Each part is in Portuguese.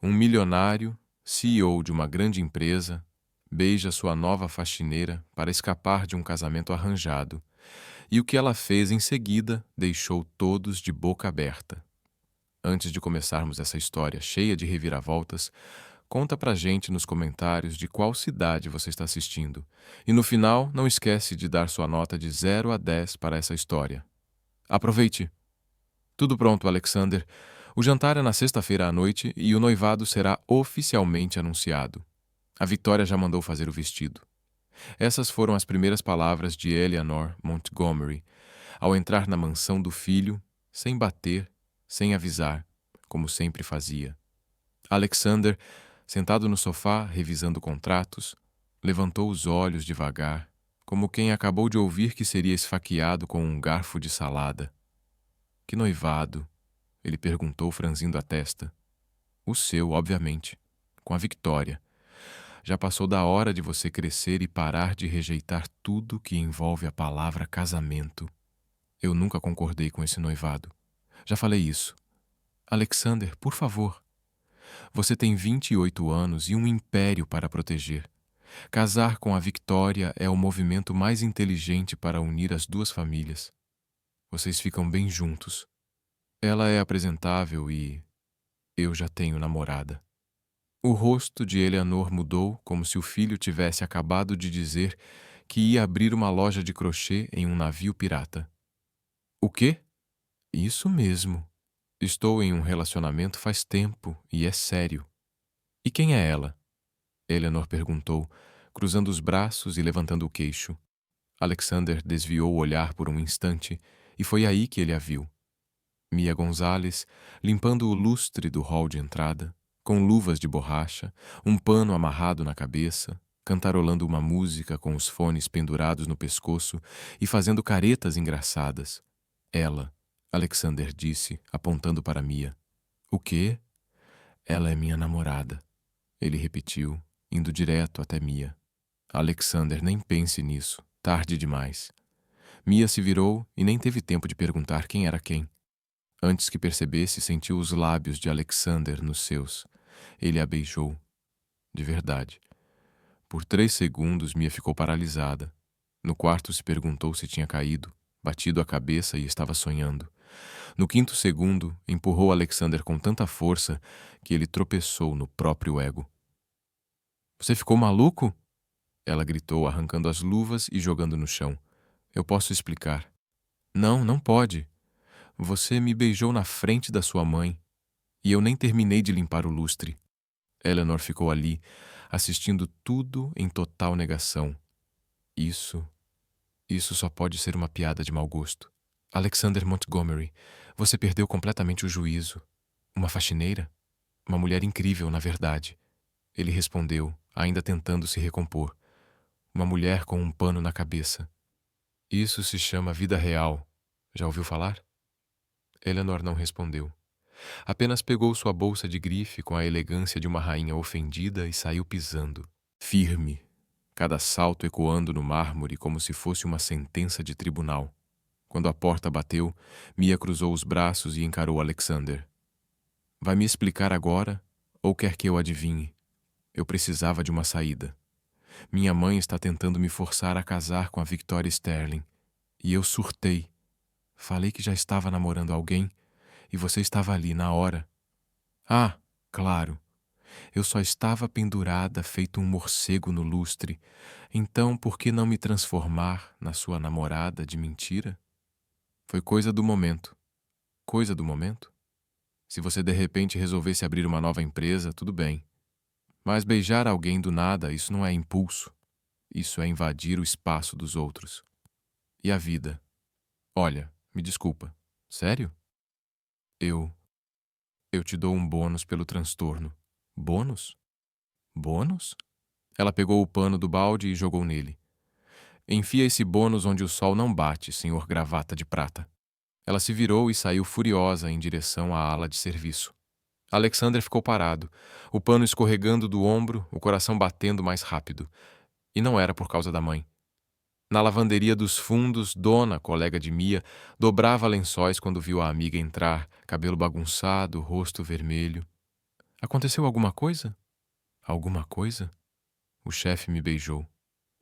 Um milionário, CEO de uma grande empresa, beija sua nova faxineira para escapar de um casamento arranjado, e o que ela fez em seguida deixou todos de boca aberta. Antes de começarmos essa história cheia de reviravoltas, conta pra gente nos comentários de qual cidade você está assistindo. E no final, não esquece de dar sua nota de 0 a 10 para essa história. Aproveite! Tudo pronto, Alexander. O jantar é na sexta-feira à noite e o noivado será oficialmente anunciado. A Victoria já mandou fazer o vestido. Essas foram as primeiras palavras de Eleanor Montgomery ao entrar na mansão do filho, sem bater, sem avisar, como sempre fazia. Alexander, sentado no sofá, revisando contratos, levantou os olhos devagar, como quem acabou de ouvir que seria esfaqueado com um garfo de salada. Que noivado? Ele perguntou, franzindo a testa. O seu, obviamente, com a Victoria. Já passou da hora de você crescer e parar de rejeitar tudo que envolve a palavra casamento. Eu nunca concordei com esse noivado. Já falei isso. Alexander, por favor. Você tem 28 anos e um império para proteger. Casar com a Victoria é o movimento mais inteligente para unir as duas famílias. Vocês ficam bem juntos. Ela é apresentável e eu já tenho namorada. O rosto de Eleanor mudou como se o filho tivesse acabado de dizer que ia abrir uma loja de crochê em um navio pirata. O quê? Isso mesmo. Estou em um relacionamento faz tempo e é sério. E quem é ela? Eleanor perguntou, cruzando os braços e levantando o queixo. Alexander desviou o olhar por um instante e foi aí que ele a viu. Mia Gonzalez, limpando o lustre do hall de entrada, com luvas de borracha, um pano amarrado na cabeça, cantarolando uma música com os fones pendurados no pescoço e fazendo caretas engraçadas. Ela, Alexander disse, apontando para Mia. O quê? Ela é minha namorada. Ele repetiu, indo direto até Mia. Alexander, nem pense nisso. Tarde demais. Mia se virou e nem teve tempo de perguntar quem era quem. Antes que percebesse, sentiu os lábios de Alexander nos seus. Ele a beijou. De verdade. Por 3 segundos, Mia ficou paralisada. No quarto se perguntou se tinha caído, batido a cabeça e estava sonhando. No 5º segundo, empurrou Alexander com tanta força que ele tropeçou no próprio ego. Você ficou maluco? Ela gritou, arrancando as luvas e jogando no chão. Eu posso explicar. Não, não pode. Você me beijou na frente da sua mãe e eu nem terminei de limpar o lustre. Eleanor ficou ali, assistindo tudo em total negação. Isso só pode ser uma piada de mau gosto. Alexander Montgomery, você perdeu completamente o juízo. Uma faxineira? Uma mulher incrível, na verdade. Ele respondeu, ainda tentando se recompor. Uma mulher com um pano na cabeça. Isso se chama vida real. Já ouviu falar? Eleanor não respondeu. Apenas pegou sua bolsa de grife com a elegância de uma rainha ofendida e saiu pisando. Firme, cada salto ecoando no mármore como se fosse uma sentença de tribunal. Quando a porta bateu, Mia cruzou os braços e encarou Alexander. Vai me explicar agora ou quer que eu adivinhe? Eu precisava de uma saída. Minha mãe está tentando me forçar a casar com a Victoria Sterling. E eu surtei. Falei que já estava namorando alguém e você estava ali na hora. Ah, claro. Eu só estava pendurada feito um morcego no lustre. Então, por que não me transformar na sua namorada de mentira? Foi coisa do momento. Coisa do momento? Se você de repente resolvesse abrir uma nova empresa, tudo bem. Mas beijar alguém do nada, isso não é impulso. Isso é invadir o espaço dos outros. E a vida? Olha, me desculpa. Sério? Eu te dou um bônus pelo transtorno. Bônus? Bônus? Ela pegou o pano do balde e jogou nele. Enfia esse bônus onde o sol não bate, senhor gravata de prata. Ela se virou e saiu furiosa em direção à ala de serviço. Alexander ficou parado, o pano escorregando do ombro, o coração batendo mais rápido. E não era por causa da mãe. Na lavanderia dos fundos, Dona, colega de Mia, dobrava lençóis quando viu a amiga entrar, cabelo bagunçado, rosto vermelho. Aconteceu alguma coisa? Alguma coisa? O chefe me beijou.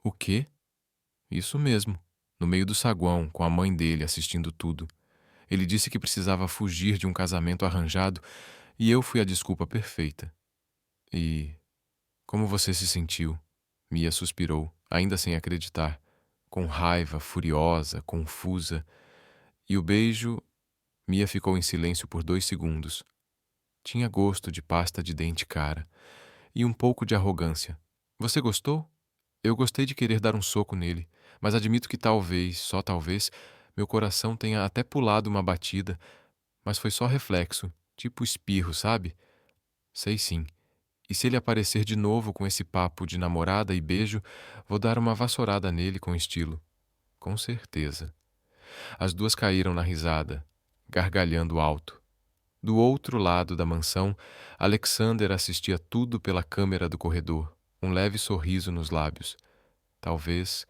O quê? Isso mesmo. No meio do saguão, com a mãe dele assistindo tudo. Ele disse que precisava fugir de um casamento arranjado e eu fui a desculpa perfeita. E como você se sentiu? Mia suspirou, ainda sem acreditar, com raiva, furiosa, confusa. E o beijo. Mia ficou em silêncio por 2 segundos. Tinha gosto de pasta de dente cara e um pouco de arrogância. Você gostou? Eu gostei de querer dar um soco nele, mas admito que talvez, só talvez, meu coração tenha até pulado uma batida, mas foi só reflexo, tipo espirro, sabe? Sei sim. E se ele aparecer de novo com esse papo de namorada e beijo, vou dar uma vassourada nele com estilo. Com certeza. As duas caíram na risada, gargalhando alto. Do outro lado da mansão, Alexander assistia tudo pela câmera do corredor, um leve sorriso nos lábios. Talvez,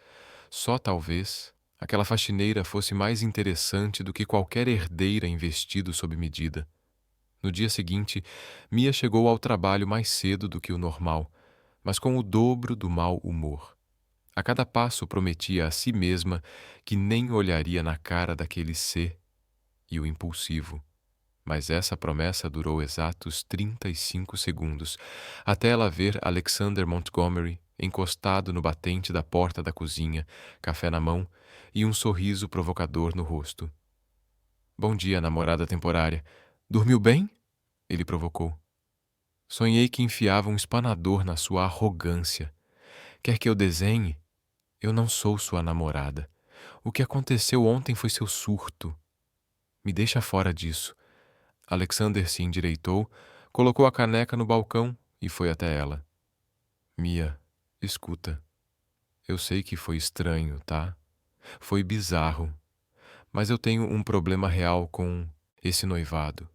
só talvez, aquela faxineira fosse mais interessante do que qualquer herdeira em vestido sob medida. No dia seguinte, Mia chegou ao trabalho mais cedo do que o normal, mas com o dobro do mau humor. A cada passo prometia a si mesma que nem olharia na cara daquele C e o impulsivo. Mas essa promessa durou exatos 35 segundos, até ela ver Alexander Montgomery encostado no batente da porta da cozinha, café na mão e um sorriso provocador no rosto. Bom dia, namorada temporária. Dormiu bem? Ele provocou. Sonhei que enfiava um espanador na sua arrogância. Quer que eu desenhe? Eu não sou sua namorada. O que aconteceu ontem foi seu surto. Me deixa fora disso. Alexander se endireitou, colocou a caneca no balcão e foi até ela. Mia, escuta. Eu sei que foi estranho, tá? Foi bizarro. Mas eu tenho um problema real com esse noivado.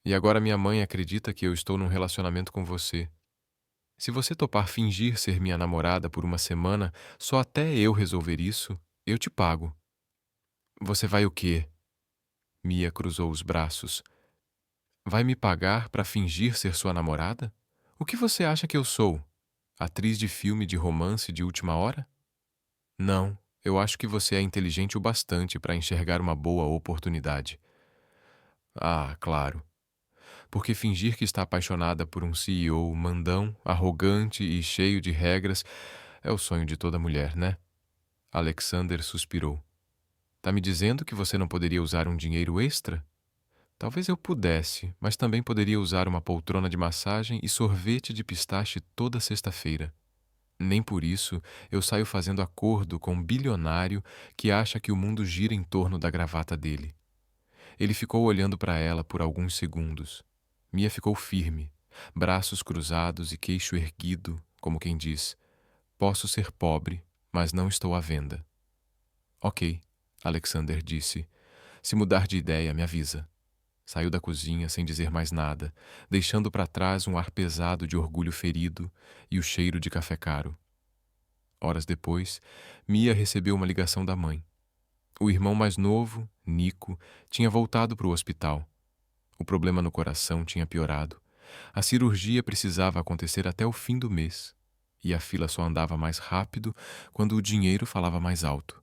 E agora minha mãe acredita que eu estou num relacionamento com você. Se você topar fingir ser minha namorada por uma semana, só até eu resolver isso, eu te pago. Você vai o quê? Mia cruzou os braços. Vai me pagar para fingir ser sua namorada? O que você acha que eu sou? Atriz de filme de romance de última hora? Não, eu acho que você é inteligente o bastante para enxergar uma boa oportunidade. Ah, claro. Porque fingir que está apaixonada por um CEO mandão, arrogante e cheio de regras é o sonho de toda mulher, né? Alexander suspirou. Tá me dizendo que você não poderia usar um dinheiro extra? Talvez eu pudesse, mas também poderia usar uma poltrona de massagem e sorvete de pistache toda sexta-feira. Nem por isso eu saio fazendo acordo com um bilionário que acha que o mundo gira em torno da gravata dele. Ele ficou olhando para ela por alguns segundos. Mia ficou firme, braços cruzados e queixo erguido, como quem diz: posso ser pobre, mas não estou à venda. Ok, Alexander disse. Se mudar de ideia, me avisa. Saiu da cozinha sem dizer mais nada, deixando para trás um ar pesado de orgulho ferido e o cheiro de café caro. Horas depois, Mia recebeu uma ligação da mãe. O irmão mais novo, Nico, tinha voltado para o hospital. O problema no coração tinha piorado. A cirurgia precisava acontecer até o fim do mês, e a fila só andava mais rápido quando o dinheiro falava mais alto.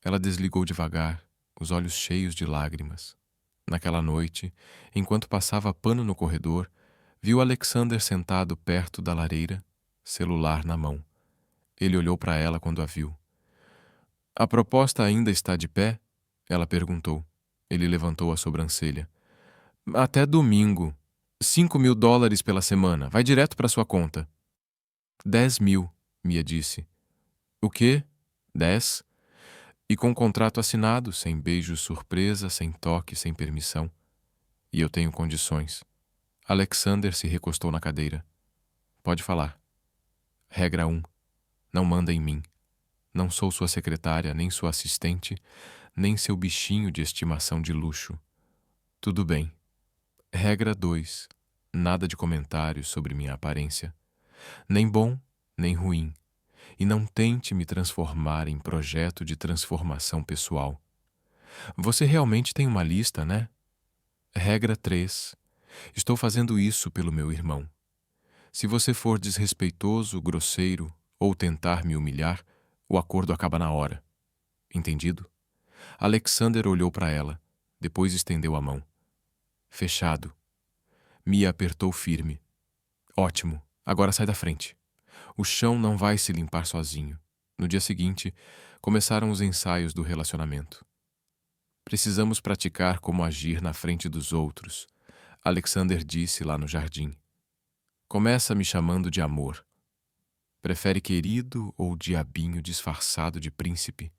Ela desligou devagar, os olhos cheios de lágrimas. Naquela noite, enquanto passava pano no corredor, viu Alexander sentado perto da lareira, celular na mão. Ele olhou para ela quando a viu. A proposta ainda está de pé? Ela perguntou. Ele levantou a sobrancelha. Até domingo. $5.000 pela semana. Vai direto para sua conta. 10.000, Mia disse. O quê? 10? E com contrato assinado, sem beijo surpresa, sem toque, sem permissão. E eu tenho condições. Alexander se recostou na cadeira. Pode falar. Regra 1. Não manda em mim. Não sou sua secretária, nem sua assistente, nem seu bichinho de estimação de luxo. Tudo bem. Regra 2. Nada de comentários sobre minha aparência. Nem bom, nem ruim. E não tente me transformar em projeto de transformação pessoal. Você realmente tem uma lista, né? Regra 3. Estou fazendo isso pelo meu irmão. Se você for desrespeitoso, grosseiro ou tentar me humilhar, o acordo acaba na hora. Entendido? Alexander olhou para ela, depois estendeu a mão. Fechado. Mia apertou firme. Ótimo, agora sai da frente. O chão não vai se limpar sozinho. No dia seguinte, começaram os ensaios do relacionamento. Precisamos praticar como agir na frente dos outros, Alexander disse lá no jardim. Começa me chamando de amor. Prefere querido ou diabinho disfarçado de príncipe?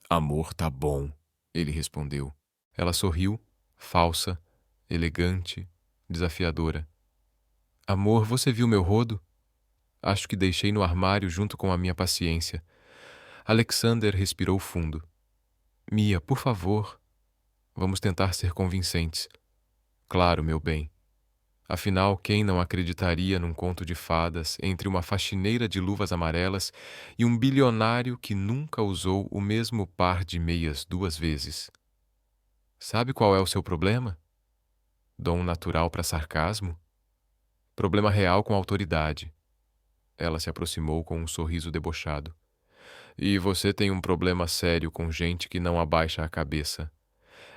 Amor tá bom, ele respondeu. Ela sorriu, falsa, elegante, desafiadora. Amor, você viu meu rodo? Acho que deixei no armário junto com a minha paciência. Alexander respirou fundo. Mia, por favor. Vamos tentar ser convincentes. Claro, meu bem. Afinal, quem não acreditaria num conto de fadas entre uma faxineira de luvas amarelas e um bilionário que nunca usou o mesmo par de meias 2 vezes? Sabe qual é o seu problema? Dom natural para sarcasmo? Problema real com autoridade. Ela se aproximou com um sorriso debochado. E você tem um problema sério com gente que não abaixa a cabeça.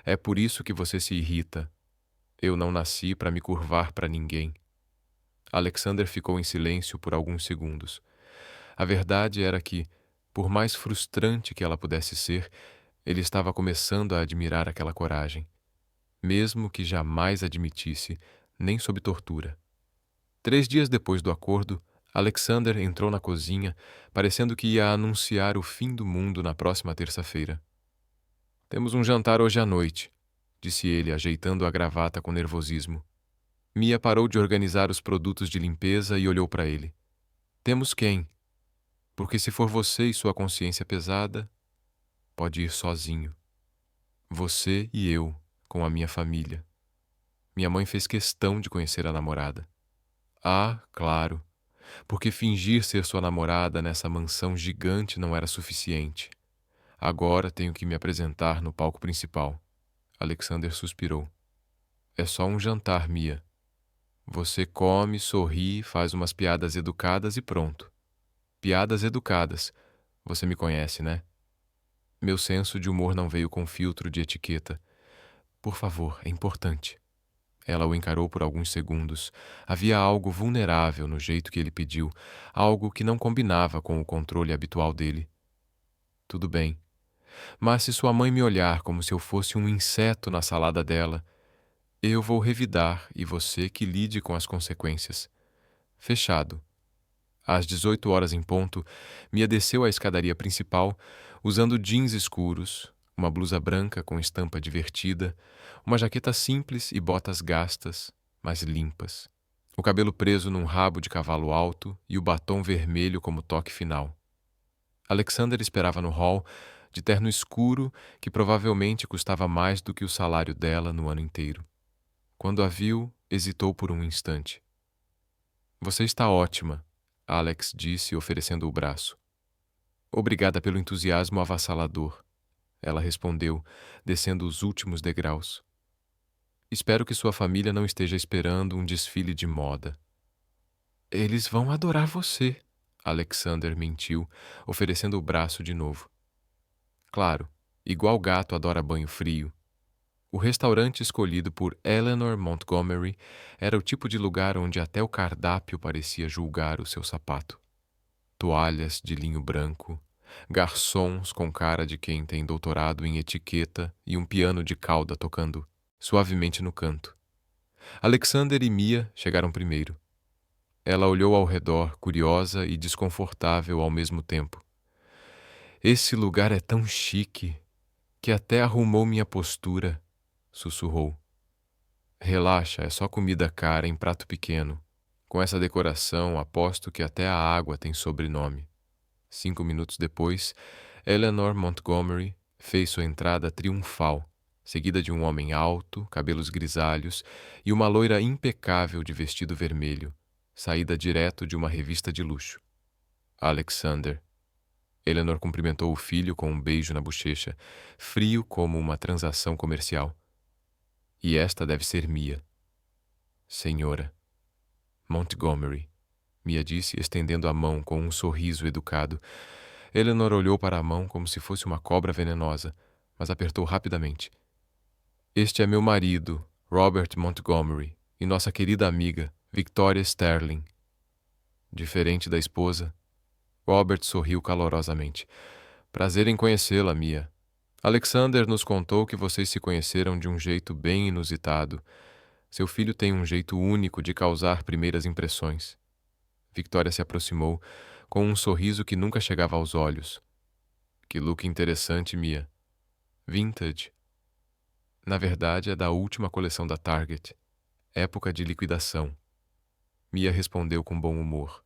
É por isso que você se irrita. Eu não nasci para me curvar para ninguém. Alexander ficou em silêncio por alguns segundos. A verdade era que, por mais frustrante que ela pudesse ser, ele estava começando a admirar aquela coragem, mesmo que jamais admitisse, nem sob tortura. 3 dias depois do acordo, Alexander entrou na cozinha, parecendo que ia anunciar o fim do mundo na próxima terça-feira. Temos um jantar hoje à noite, disse ele, ajeitando a gravata com nervosismo. Mia parou de organizar os produtos de limpeza e olhou para ele. Temos quem? Porque se for você e sua consciência pesada, pode ir sozinho. Você e eu, com a minha família. Minha mãe fez questão de conhecer a namorada. Ah, claro, porque fingir ser sua namorada nessa mansão gigante não era suficiente. Agora tenho que me apresentar no palco principal. Alexander suspirou. É só um jantar, Mia. Você come, sorri, faz umas piadas educadas e pronto. Piadas educadas. Você me conhece, né? Meu senso de humor não veio com filtro de etiqueta. Por favor, é importante. Ela o encarou por alguns segundos. Havia algo vulnerável no jeito que ele pediu, algo que não combinava com o controle habitual dele. Tudo bem. Mas se sua mãe me olhar como se eu fosse um inseto na salada dela, eu vou revidar e você que lide com as consequências. Fechado. Às 18 horas em ponto, Mia desceu a escadaria principal, usando jeans escuros, uma blusa branca com estampa divertida, uma jaqueta simples e botas gastas, mas limpas. O cabelo preso num rabo de cavalo alto e o batom vermelho como toque final. Alexander esperava no hall, de terno escuro, que provavelmente custava mais do que o salário dela no ano inteiro. Quando a viu, hesitou por um instante. Você está ótima, Alex disse, oferecendo o braço. Obrigada pelo entusiasmo avassalador, ela respondeu, descendo os últimos degraus. Espero que sua família não esteja esperando um desfile de moda. Eles vão adorar você, Alexander mentiu, oferecendo o braço de novo. Claro, igual gato adora banho frio. O restaurante escolhido por Eleanor Montgomery era o tipo de lugar onde até o cardápio parecia julgar o seu sapato. Toalhas de linho branco, garçons com cara de quem tem doutorado em etiqueta e um piano de cauda tocando suavemente no canto. Alexander e Mia chegaram primeiro. Ela olhou ao redor, curiosa e desconfortável ao mesmo tempo. Esse lugar é tão chique que até arrumou minha postura, sussurrou. Relaxa, é só comida cara em prato pequeno. Com essa decoração, aposto que até a água tem sobrenome. 5 minutos depois, Eleanor Montgomery fez sua entrada triunfal, seguida de um homem alto, cabelos grisalhos e uma loira impecável de vestido vermelho, saída direto de uma revista de luxo. Alexander. Eleanor cumprimentou o filho com um beijo na bochecha, frio como uma transação comercial. E esta deve ser Mia. Senhora Montgomery, Mia disse, estendendo a mão com um sorriso educado. Eleanor olhou para a mão como se fosse uma cobra venenosa, mas apertou rapidamente. Este é meu marido, Robert Montgomery, e nossa querida amiga, Victoria Sterling. Diferente da esposa, Robert sorriu calorosamente. Prazer em conhecê-la, Mia. Alexander nos contou que vocês se conheceram de um jeito bem inusitado. Seu filho tem um jeito único de causar primeiras impressões. Victoria se aproximou, com um sorriso que nunca chegava aos olhos. Que look interessante, Mia. Vintage. Na verdade, é da última coleção da Target. Época de liquidação. Mia respondeu com bom humor.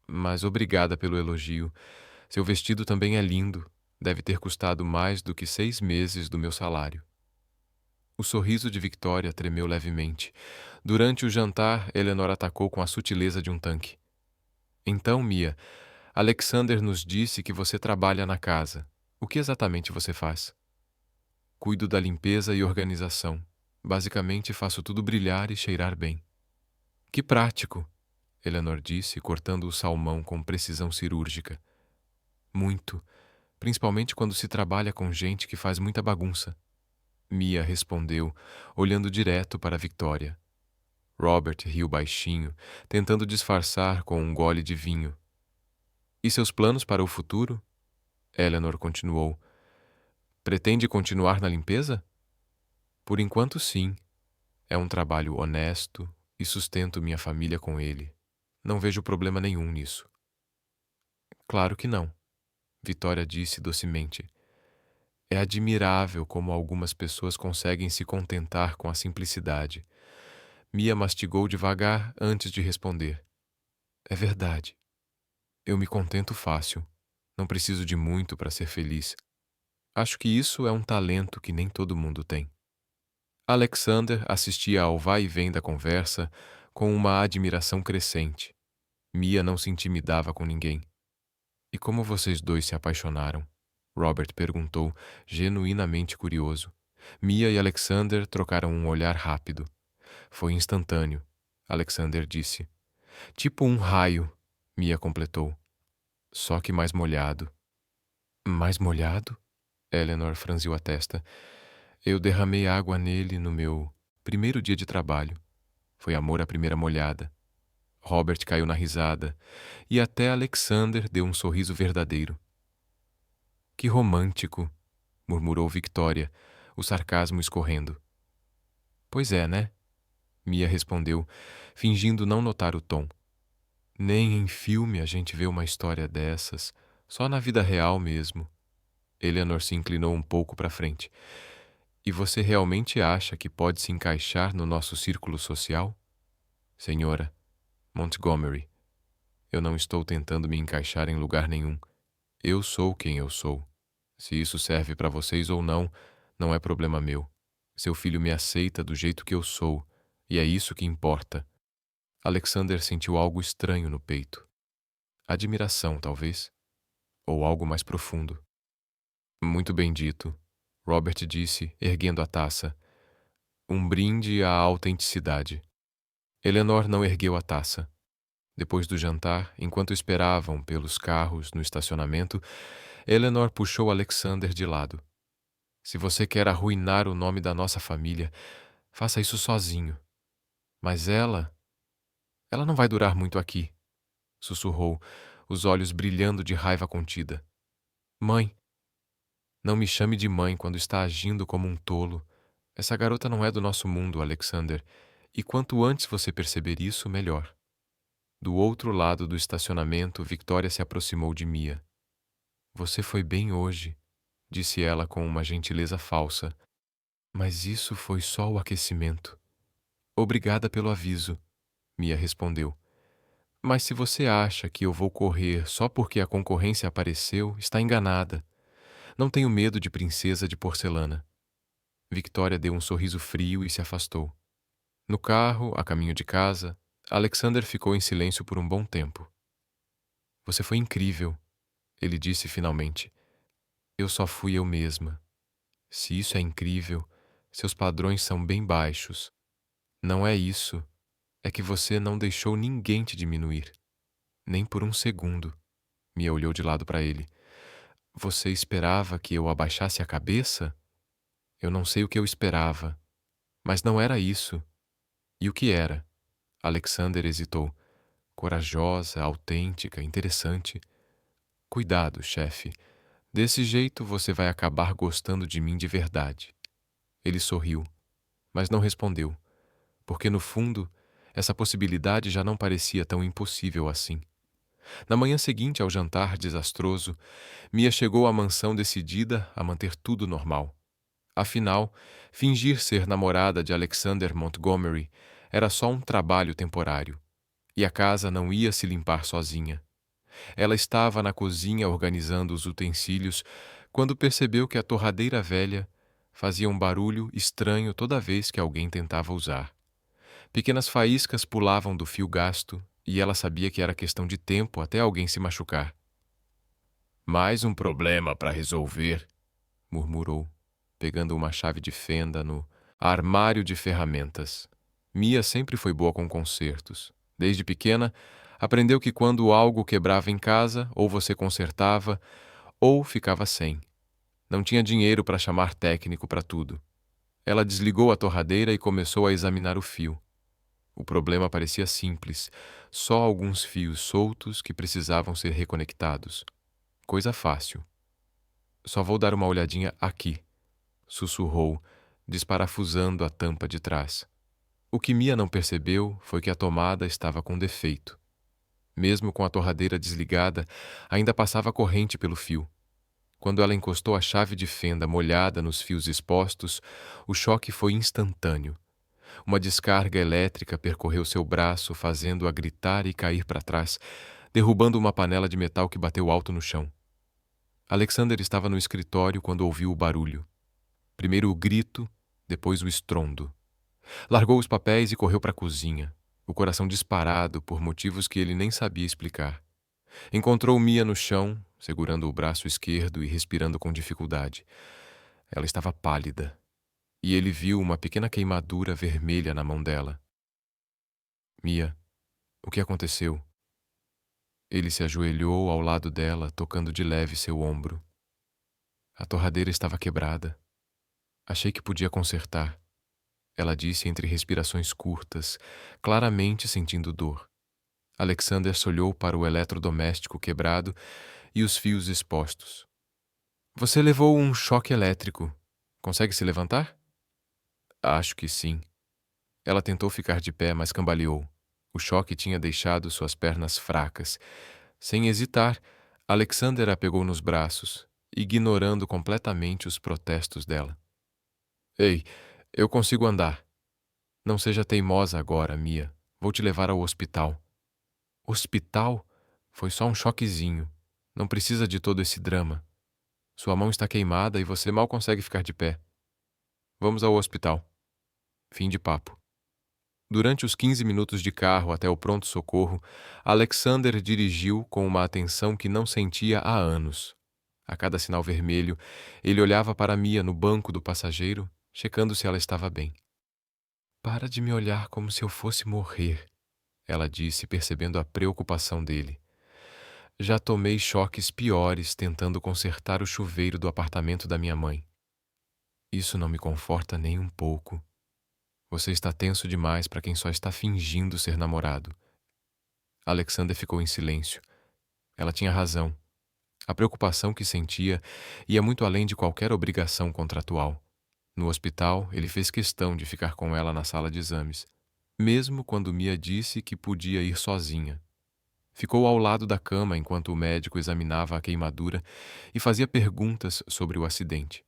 Mas obrigada pelo elogio. Seu vestido também é lindo. Deve ter custado mais do que 6 meses do meu salário. O sorriso de Victoria tremeu levemente. Durante o jantar, Eleanor atacou com a sutileza de um tanque. Então, Mia, Alexander nos disse que você trabalha na casa. O que exatamente você faz? Cuido da limpeza e organização. Basicamente, faço tudo brilhar e cheirar bem. Que prático, Eleanor disse, cortando o salmão com precisão cirúrgica. Muito, principalmente quando se trabalha com gente que faz muita bagunça. Mia respondeu, olhando direto para Victoria. Robert riu baixinho, tentando disfarçar com um gole de vinho. E seus planos para o futuro? Eleanor continuou. Pretende continuar na limpeza? Por enquanto, sim. É um trabalho honesto e sustento minha família com ele. Não vejo problema nenhum nisso. Claro que não, Victoria disse docemente. É admirável como algumas pessoas conseguem se contentar com a simplicidade. Mia mastigou devagar antes de responder. É verdade. Eu me contento fácil. Não preciso de muito para ser feliz. Acho que isso é um talento que nem todo mundo tem. Alexander assistia ao vai e vem da conversa com uma admiração crescente. Mia não se intimidava com ninguém. E como vocês dois se apaixonaram? Robert perguntou, genuinamente curioso. Mia e Alexander trocaram um olhar rápido. Foi instantâneo, Alexander disse. Tipo um raio, Mia completou. Só que mais molhado. Mais molhado? Eleanor franziu a testa. Eu derramei água nele no meu primeiro dia de trabalho. Foi amor à primeira molhada. Robert caiu na risada, e até Alexander deu um sorriso verdadeiro. Que romântico, murmurou Victoria, o sarcasmo escorrendo. Pois é, né? Mia respondeu, fingindo não notar o tom. Nem em filme a gente vê uma história dessas, só na vida real mesmo. Eleanor se inclinou um pouco para frente. E você realmente acha que pode se encaixar no nosso círculo social? Senhora Montgomery, eu não estou tentando me encaixar em lugar nenhum. Eu sou quem eu sou. Se isso serve para vocês ou não, não é problema meu. Seu filho me aceita do jeito que eu sou, e é isso que importa. Alexander sentiu algo estranho no peito. Admiração, talvez? Ou algo mais profundo. Muito bem dito, Robert disse, erguendo a taça. Um brinde à autenticidade. Eleanor não ergueu a taça. Depois do jantar, enquanto esperavam pelos carros no estacionamento, Eleanor puxou Alexander de lado. Se você quer arruinar o nome da nossa família, faça isso sozinho. Mas ela não vai durar muito aqui, sussurrou, os olhos brilhando de raiva contida. Mãe, não me chame de mãe quando está agindo como um tolo. Essa garota não é do nosso mundo, Alexander, e quanto antes você perceber isso, melhor. Do outro lado do estacionamento, Victoria se aproximou de Mia. Você foi bem hoje, disse ela com uma gentileza falsa. Mas isso foi só o aquecimento. Obrigada pelo aviso, Mia respondeu. Mas se você acha que eu vou correr só porque a concorrência apareceu, está enganada. Não tenho medo de princesa de porcelana. Victoria deu um sorriso frio e se afastou. No carro, a caminho de casa, Alexander ficou em silêncio por um bom tempo. Você foi incrível, ele disse finalmente. Eu só fui eu mesma. Se isso é incrível, seus padrões são bem baixos. Não é isso, É que você não deixou ninguém te diminuir, nem por um segundo. Mia olhou de lado para ele. Você esperava que eu abaixasse a cabeça? Eu não sei o que eu esperava, mas não era isso. E o que era? Alexander hesitou. Corajosa, autêntica, interessante. Cuidado, chefe. Desse jeito você vai acabar gostando de mim de verdade. Ele sorriu, mas não respondeu, porque no fundo, essa possibilidade já não parecia tão impossível assim. Na manhã seguinte ao jantar desastroso, Mia chegou à mansão decidida a manter tudo normal. Afinal, fingir ser namorada de Alexander Montgomery era só um trabalho temporário, e a casa não ia se limpar sozinha. Ela estava na cozinha organizando os utensílios quando percebeu que a torradeira velha fazia um barulho estranho toda vez que alguém tentava usar. Pequenas faíscas pulavam do fio gasto e ela sabia que era questão de tempo até alguém se machucar. Mais um problema para resolver, murmurou, pegando uma chave de fenda no armário de ferramentas. Mia sempre foi boa com consertos. Desde pequena, aprendeu que quando algo quebrava em casa, ou você consertava, ou ficava sem. Não tinha dinheiro para chamar técnico para tudo. Ela desligou a torradeira e começou a examinar o fio. O problema parecia simples, só alguns fios soltos que precisavam ser reconectados. Coisa fácil. Só vou dar uma olhadinha aqui, sussurrou, desparafusando a tampa de trás. O que Mia não percebeu foi que a tomada estava com defeito. Mesmo com a torradeira desligada, ainda passava corrente pelo fio. Quando ela encostou a chave de fenda molhada nos fios expostos, o choque foi instantâneo. Uma descarga elétrica percorreu seu braço, fazendo-a gritar e cair para trás, derrubando uma panela de metal que bateu alto no chão. Alexander estava no escritório quando ouviu o barulho. Primeiro o grito, depois o estrondo. Largou os papéis e correu para a cozinha, o coração disparado por motivos que ele nem sabia explicar. Encontrou Mia no chão, segurando o braço esquerdo e respirando com dificuldade. Ela estava pálida, e ele viu uma pequena queimadura vermelha na mão dela. Mia, o que aconteceu? Ele se ajoelhou ao lado dela, tocando de leve seu ombro. A torradeira estava quebrada. Achei que podia consertar, ela disse entre respirações curtas, claramente sentindo dor. Alexander olhou para o eletrodoméstico quebrado e os fios expostos. Você levou um choque elétrico. Consegue se levantar? Acho que sim. Ela tentou ficar de pé, mas cambaleou. O choque tinha deixado suas pernas fracas. Sem hesitar, Alexander a pegou nos braços, ignorando completamente os protestos dela. Ei, eu consigo andar. Não seja teimosa agora, Mia. Vou te levar ao hospital. Hospital? Foi só um choquezinho. Não precisa de todo esse drama. Sua mão está queimada e você mal consegue ficar de pé. Vamos ao hospital. Fim de papo. Durante os 15 minutos de carro até o pronto-socorro, Alexander dirigiu com uma atenção que não sentia há anos. A cada sinal vermelho, ele olhava para Mia no banco do passageiro, checando se ela estava bem. Para de me olhar como se eu fosse morrer, ela disse, percebendo a preocupação dele. Já tomei choques piores tentando consertar o chuveiro do apartamento da minha mãe. Isso não me conforta nem um pouco. Você está tenso demais para quem só está fingindo ser namorado. Alexander ficou em silêncio. Ela tinha razão. A preocupação que sentia ia muito além de qualquer obrigação contratual. No hospital, ele fez questão de ficar com ela na sala de exames, mesmo quando Mia disse que podia ir sozinha. Ficou ao lado da cama enquanto o médico examinava a queimadura e fazia perguntas sobre o acidente.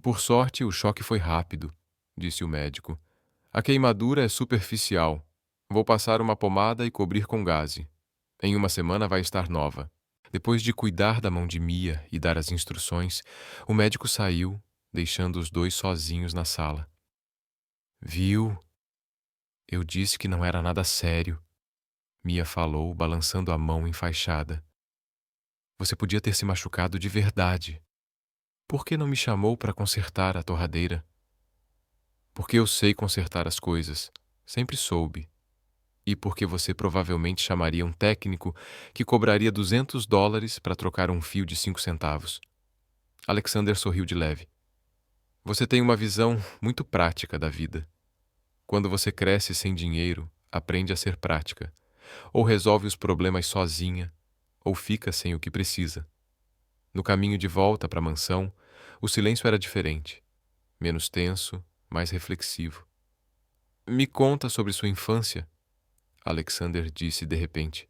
Por sorte, o choque foi rápido, disse o médico. A queimadura é superficial. Vou passar uma pomada e cobrir com gaze. Em uma semana vai estar nova. Depois de cuidar da mão de Mia e dar as instruções, o médico saiu, deixando os dois sozinhos na sala. Viu? Eu disse que não era nada sério, Mia falou, balançando a mão enfaixada. Você podia ter se machucado de verdade. Por que não me chamou para consertar a torradeira? Porque eu sei consertar as coisas. Sempre soube. E porque você provavelmente chamaria um técnico que cobraria US$ 200 para trocar um fio de 5 centavos. Alexander sorriu de leve. Você tem uma visão muito prática da vida. Quando você cresce sem dinheiro, aprende a ser prática. Ou resolve os problemas sozinha, ou fica sem o que precisa. No caminho de volta para a mansão, o silêncio era diferente. Menos tenso, mais reflexivo. Me conta sobre sua infância, Alexander disse de repente.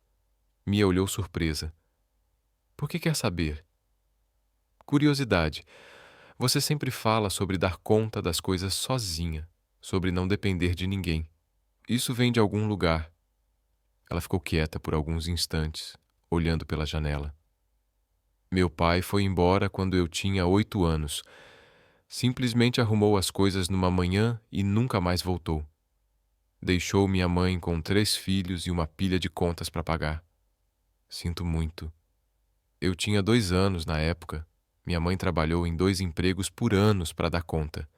Mia olhou surpresa. Por que quer saber? Curiosidade. Você sempre fala sobre dar conta das coisas sozinha, sobre não depender de ninguém. Isso vem de algum lugar. Ela ficou quieta por alguns instantes, olhando pela janela. Meu pai foi embora quando eu tinha 8 anos. Simplesmente arrumou as coisas numa manhã e nunca mais voltou. Deixou minha mãe com 3 filhos e uma pilha de contas para pagar. Sinto muito. Eu tinha 2 anos na época. Minha mãe trabalhou em 2 empregos por anos para dar conta.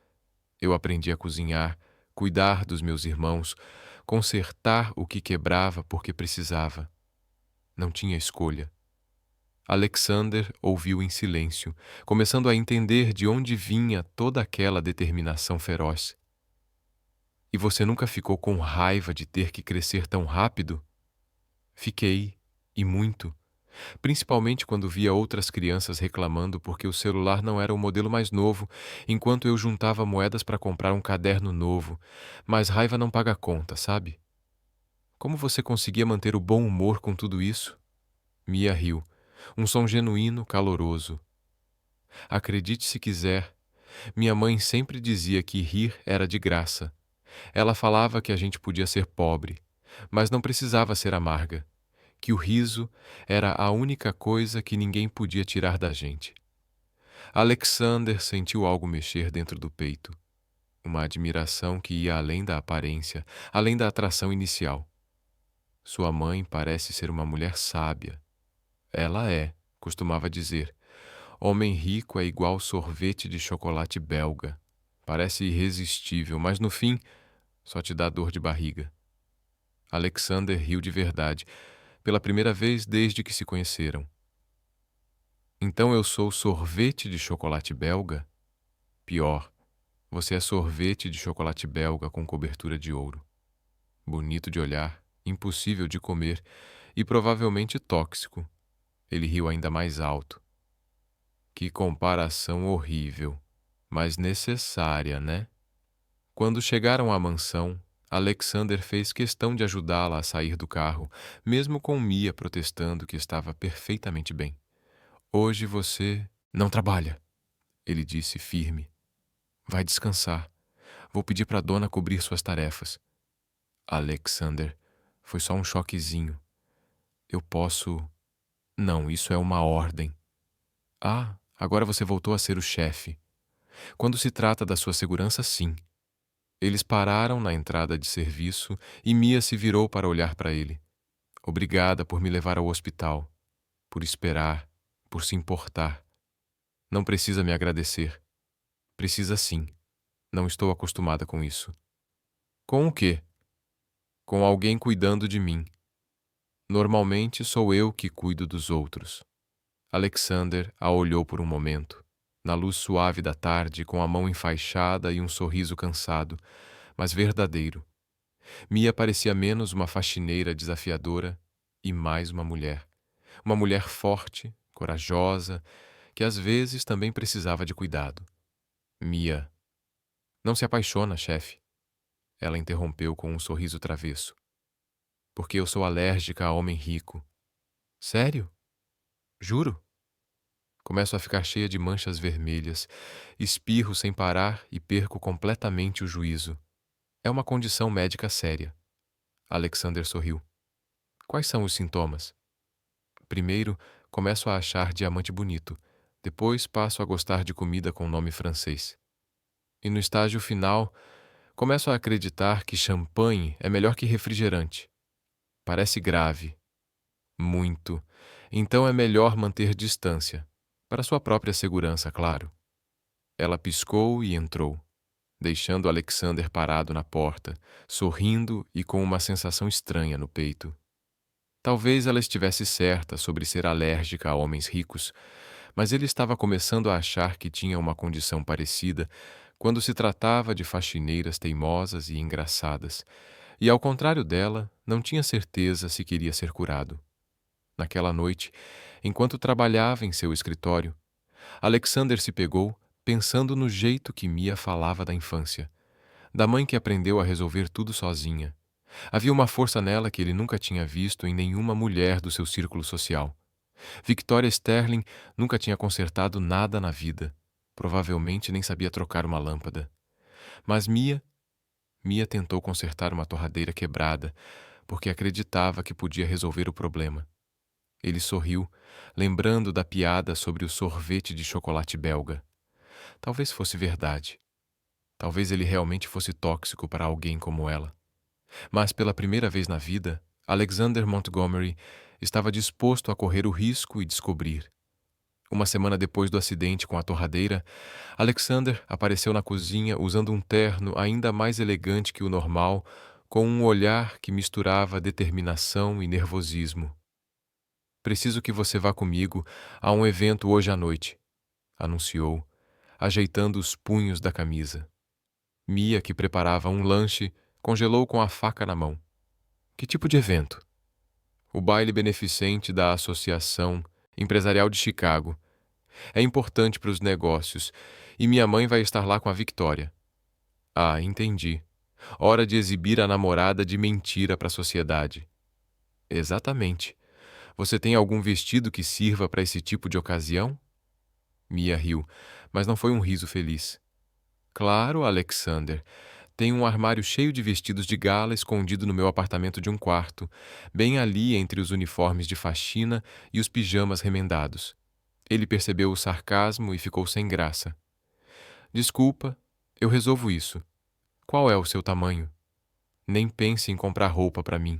Eu aprendi a cozinhar, cuidar dos meus irmãos, consertar o que quebrava porque precisava. Não tinha escolha. Alexander ouviu em silêncio, começando a entender de onde vinha toda aquela determinação feroz. E você nunca ficou com raiva de ter que crescer tão rápido? Fiquei, e muito. Principalmente quando via outras crianças reclamando porque o celular não era o modelo mais novo, enquanto eu juntava moedas para comprar um caderno novo. Mas raiva não paga conta, sabe? Como você conseguia manter o bom humor com tudo isso? Mia riu. Um som genuíno, caloroso. Acredite se quiser, minha mãe sempre dizia que rir era de graça. Ela falava que a gente podia ser pobre, mas não precisava ser amarga, que o riso era a única coisa que ninguém podia tirar da gente. Alexander sentiu algo mexer dentro do peito, uma admiração que ia além da aparência, além da atração inicial. Sua mãe parece ser uma mulher sábia. Ela é, costumava dizer. Homem rico é igual sorvete de chocolate belga. Parece irresistível, mas no fim só te dá dor de barriga. Alexander riu de verdade, pela primeira vez desde que se conheceram. Então eu sou sorvete de chocolate belga? Pior, você é sorvete de chocolate belga com cobertura de ouro. Bonito de olhar, impossível de comer e provavelmente tóxico. Ele riu ainda mais alto. Que comparação horrível, mas necessária, né? Quando chegaram à mansão, Alexander fez questão de ajudá-la a sair do carro, mesmo com Mia protestando que estava perfeitamente bem. Hoje você não trabalha, ele disse firme. Vai descansar. Vou pedir para a dona cobrir suas tarefas. Alexander, foi só um choquezinho. Eu posso... Não, isso é uma ordem. Ah, agora você voltou a ser o chefe. Quando se trata da sua segurança, sim. Eles pararam na entrada de serviço e Mia se virou para olhar para ele. Obrigada por me levar ao hospital, por esperar, por se importar. Não precisa me agradecer. Precisa sim. Não estou acostumada com isso. Com o quê? Com alguém cuidando de mim. Normalmente sou eu que cuido dos outros. Alexander a olhou por um momento, na luz suave da tarde, com a mão enfaixada e um sorriso cansado, mas verdadeiro. Mia parecia menos uma faxineira desafiadora e mais uma mulher. Uma mulher forte, corajosa, que às vezes também precisava de cuidado. Mia. Não se apaixona, chefe. Ela interrompeu com um sorriso travesso. Porque eu sou alérgica a homem rico. Sério? Juro? Começo a ficar cheia de manchas vermelhas, espirro sem parar e perco completamente o juízo. É uma condição médica séria. Alexander sorriu. Quais são os sintomas? Primeiro, começo a achar diamante bonito. Depois passo a gostar de comida com nome francês. E no estágio final, começo a acreditar que champanhe é melhor que refrigerante. Parece grave. Muito. Então é melhor manter distância. Para sua própria segurança, claro. Ela piscou e entrou. deixando Alexander parado na porta, sorrindo e com uma sensação estranha no peito. Talvez ela estivesse certa sobre ser alérgica a homens ricos, mas ele estava começando a achar que tinha uma condição parecida quando se tratava de faxineiras teimosas e engraçadas, e ao contrário dela, não tinha certeza se queria ser curado. Naquela noite, enquanto trabalhava em seu escritório, Alexander se pegou pensando no jeito que Mia falava da infância, da mãe que aprendeu a resolver tudo sozinha. Havia uma força nela que ele nunca tinha visto em nenhuma mulher do seu círculo social. Victoria Sterling nunca tinha consertado nada na vida. Provavelmente nem sabia trocar uma lâmpada. Mas Mia tentou consertar uma torradeira quebrada, porque acreditava que podia resolver o problema. Ele sorriu, lembrando da piada sobre o sorvete de chocolate belga. Talvez fosse verdade. Talvez ele realmente fosse tóxico para alguém como ela. Mas pela primeira vez na vida, Alexander Montgomery estava disposto a correr o risco e descobrir. Uma semana depois do acidente com a torradeira, Alexander apareceu na cozinha usando um terno ainda mais elegante que o normal, com um olhar que misturava determinação e nervosismo. "Preciso que você vá comigo a um evento hoje à noite", anunciou, ajeitando os punhos da camisa. Mia, que preparava um lanche, congelou com a faca na mão. "Que tipo de evento?" "O baile beneficente da Associação Empresarial de Chicago. É importante para os negócios, e minha mãe vai estar lá com a Victoria." "Ah, entendi. Hora de exibir a namorada de mentira para a sociedade." "Exatamente. Você tem algum vestido que sirva para esse tipo de ocasião?" Mia riu, mas não foi um riso feliz. "Claro, Alexander. Tenho um armário cheio de vestidos de gala escondido no meu apartamento de um quarto, bem ali entre os uniformes de faxina e os pijamas remendados." Ele percebeu o sarcasmo e ficou sem graça. "Desculpa, eu resolvo isso. Qual é o seu tamanho?" "Nem pense em comprar roupa para mim.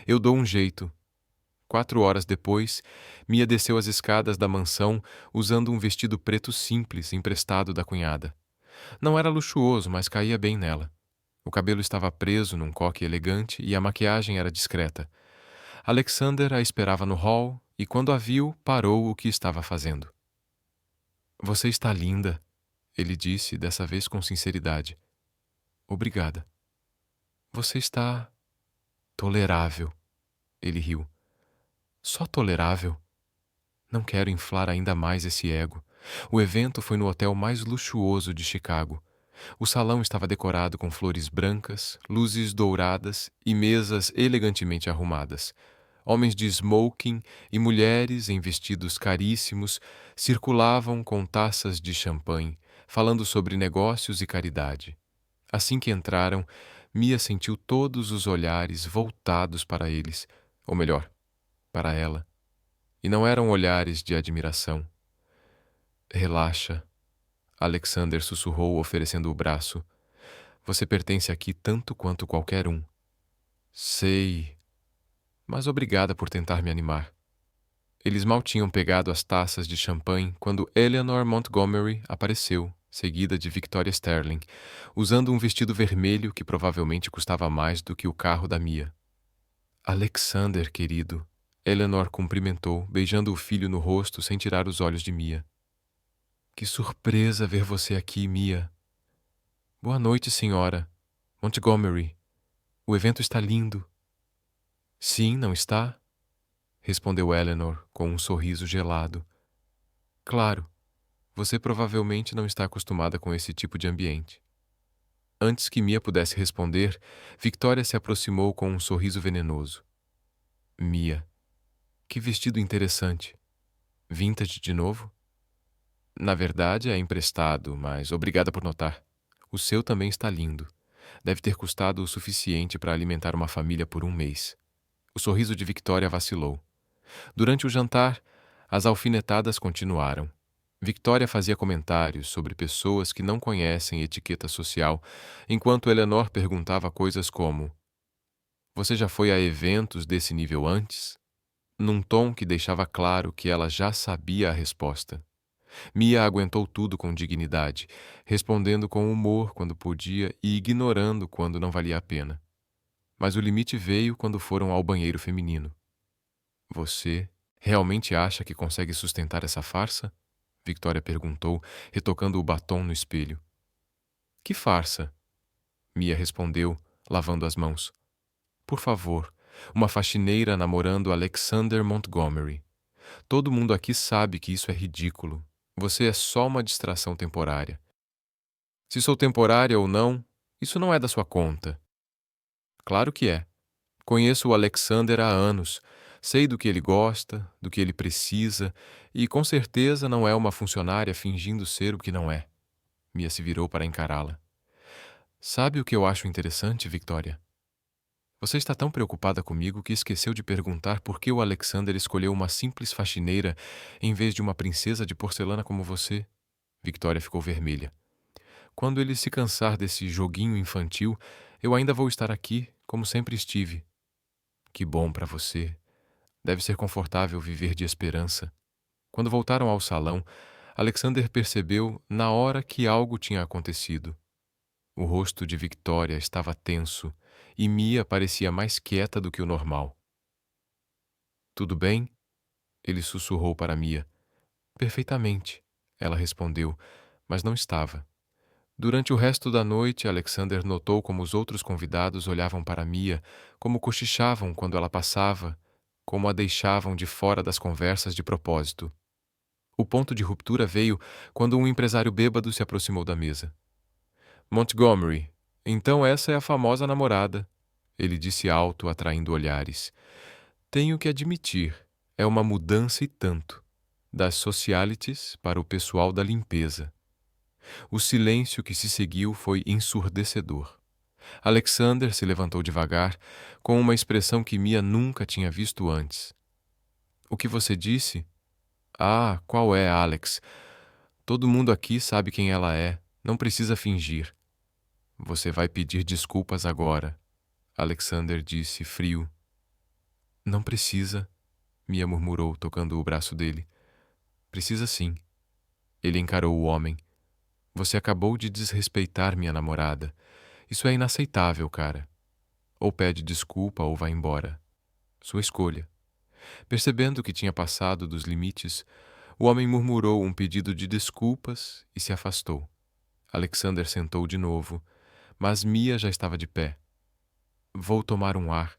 Eu dou um jeito." 4 horas depois, Mia desceu as escadas da mansão usando um vestido preto simples emprestado da cunhada. Não era luxuoso, mas caía bem nela. O cabelo estava preso num coque elegante e a maquiagem era discreta. Alexander a esperava no hall e, quando a viu, parou o que estava fazendo. "Você está linda", ele disse, dessa vez com sinceridade. "Obrigada." "Você está tolerável", ele riu. "Só tolerável? Não quero inflar ainda mais esse ego." O evento foi no hotel mais luxuoso de Chicago. O salão estava decorado com flores brancas, luzes douradas e mesas elegantemente arrumadas. Homens de smoking e mulheres em vestidos caríssimos circulavam com taças de champanhe, falando sobre negócios e caridade. Assim que entraram, Mia sentiu todos os olhares voltados para eles, ou melhor, para ela. E não eram olhares de admiração. "Relaxa", Alexander sussurrou, oferecendo o braço. "Você pertence aqui tanto quanto qualquer um." "Sei, mas obrigada por tentar me animar." Eles mal tinham pegado as taças de champanhe quando Eleanor Montgomery apareceu, seguida de Victoria Sterling, usando um vestido vermelho que provavelmente custava mais do que o carro da Mia. "Alexander, querido." Eleanor cumprimentou, beijando o filho no rosto sem tirar os olhos de Mia. "Que surpresa ver você aqui, Mia." "Boa noite, senhora Montgomery. O evento está lindo." "Sim, não está?" respondeu Eleanor com um sorriso gelado. "Claro, você provavelmente não está acostumada com esse tipo de ambiente." Antes que Mia pudesse responder, Victoria se aproximou com um sorriso venenoso. "Mia, que vestido interessante. Vintage de novo?" "Na verdade, é emprestado, mas obrigada por notar. O seu também está lindo. Deve ter custado o suficiente para alimentar uma família por um mês." O sorriso de Victoria vacilou. Durante o jantar, as alfinetadas continuaram. Victoria fazia comentários sobre pessoas que não conhecem etiqueta social, enquanto Eleanor perguntava coisas como: "Você já foi a eventos desse nível antes?" Num tom que deixava claro que ela já sabia a resposta. Mia aguentou tudo com dignidade, respondendo com humor quando podia e ignorando quando não valia a pena. Mas o limite veio quando foram ao banheiro feminino. Você realmente acha que consegue sustentar essa farsa? Victoria perguntou, retocando o batom no espelho. Que farsa? Mia respondeu, lavando as mãos. Por favor, uma faxineira namorando Alexander Montgomery. Todo mundo aqui sabe que isso é ridículo. Você é só uma distração temporária. Se sou temporária ou não, isso não é da sua conta. Claro que é. Conheço o Alexander há anos. Sei do que ele gosta, do que ele precisa, e com certeza não é uma funcionária fingindo ser o que não é. Mia se virou para encará-la. Sabe o que eu acho interessante, Victoria? Você está tão preocupada comigo que esqueceu de perguntar por que o Alexander escolheu uma simples faxineira em vez de uma princesa de porcelana como você. Victoria ficou vermelha. Quando ele se cansar desse joguinho infantil, eu ainda vou estar aqui, como sempre estive. Que bom para você. Deve ser confortável viver de esperança. Quando voltaram ao salão, Alexander percebeu na hora que algo tinha acontecido. O rosto de Victoria estava tenso e Mia parecia mais quieta do que o normal. Tudo bem? Ele sussurrou para Mia. Perfeitamente, ela respondeu, mas não estava. Durante o resto da noite, Alexander notou como os outros convidados olhavam para Mia, como cochichavam quando ela passava, como a deixavam de fora das conversas de propósito. O ponto de ruptura veio quando um empresário bêbado se aproximou da mesa. Montgomery, então essa é a famosa namorada, ele disse alto, atraindo olhares. Tenho que admitir, é uma mudança e tanto, das socialites para o pessoal da limpeza. O silêncio que se seguiu foi ensurdecedor. Alexander se levantou devagar, com uma expressão que Mia nunca tinha visto antes. O que você disse? Ah, qual é, Alex? Todo mundo aqui sabe quem ela é, não precisa fingir. Você vai pedir desculpas agora, Alexander disse, frio. Não precisa, Mia murmurou, tocando o braço dele. Precisa sim. Ele encarou o homem. Você acabou de desrespeitar minha namorada. Isso é inaceitável, cara. Ou pede desculpa ou vai embora. Sua escolha. Percebendo que tinha passado dos limites, o homem murmurou um pedido de desculpas e se afastou. Alexander sentou de novo, mas Mia já estava de pé. Vou tomar um ar,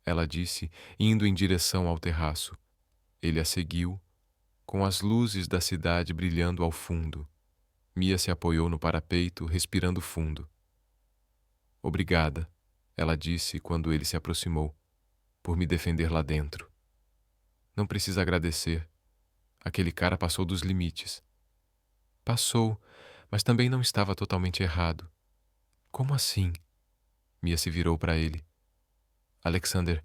ela disse, indo em direção ao terraço. Ele a seguiu, com as luzes da cidade brilhando ao fundo. Mia se apoiou no parapeito, respirando fundo. Obrigada, ela disse quando ele se aproximou, por me defender lá dentro. Não precisa agradecer. Aquele cara passou dos limites. Passou, mas também não estava totalmente errado. Como assim? Mia se virou para ele. Alexander,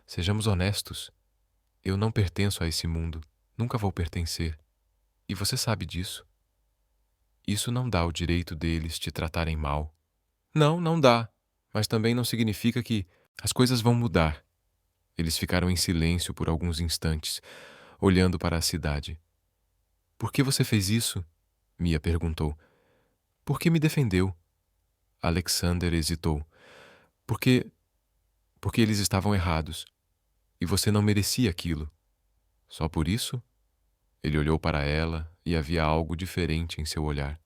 sejamos honestos. Eu não pertenço a esse mundo. Nunca vou pertencer. E você sabe disso. Isso não dá o direito deles te tratarem mal. Não, não dá. Mas também não significa que as coisas vão mudar. Eles ficaram em silêncio por alguns instantes, olhando para a cidade. Por que você fez isso? Mia perguntou. Por que me defendeu? Alexander hesitou. Porque eles estavam errados. E você não merecia aquilo. Só por isso? Ele olhou para ela e havia algo diferente em seu olhar.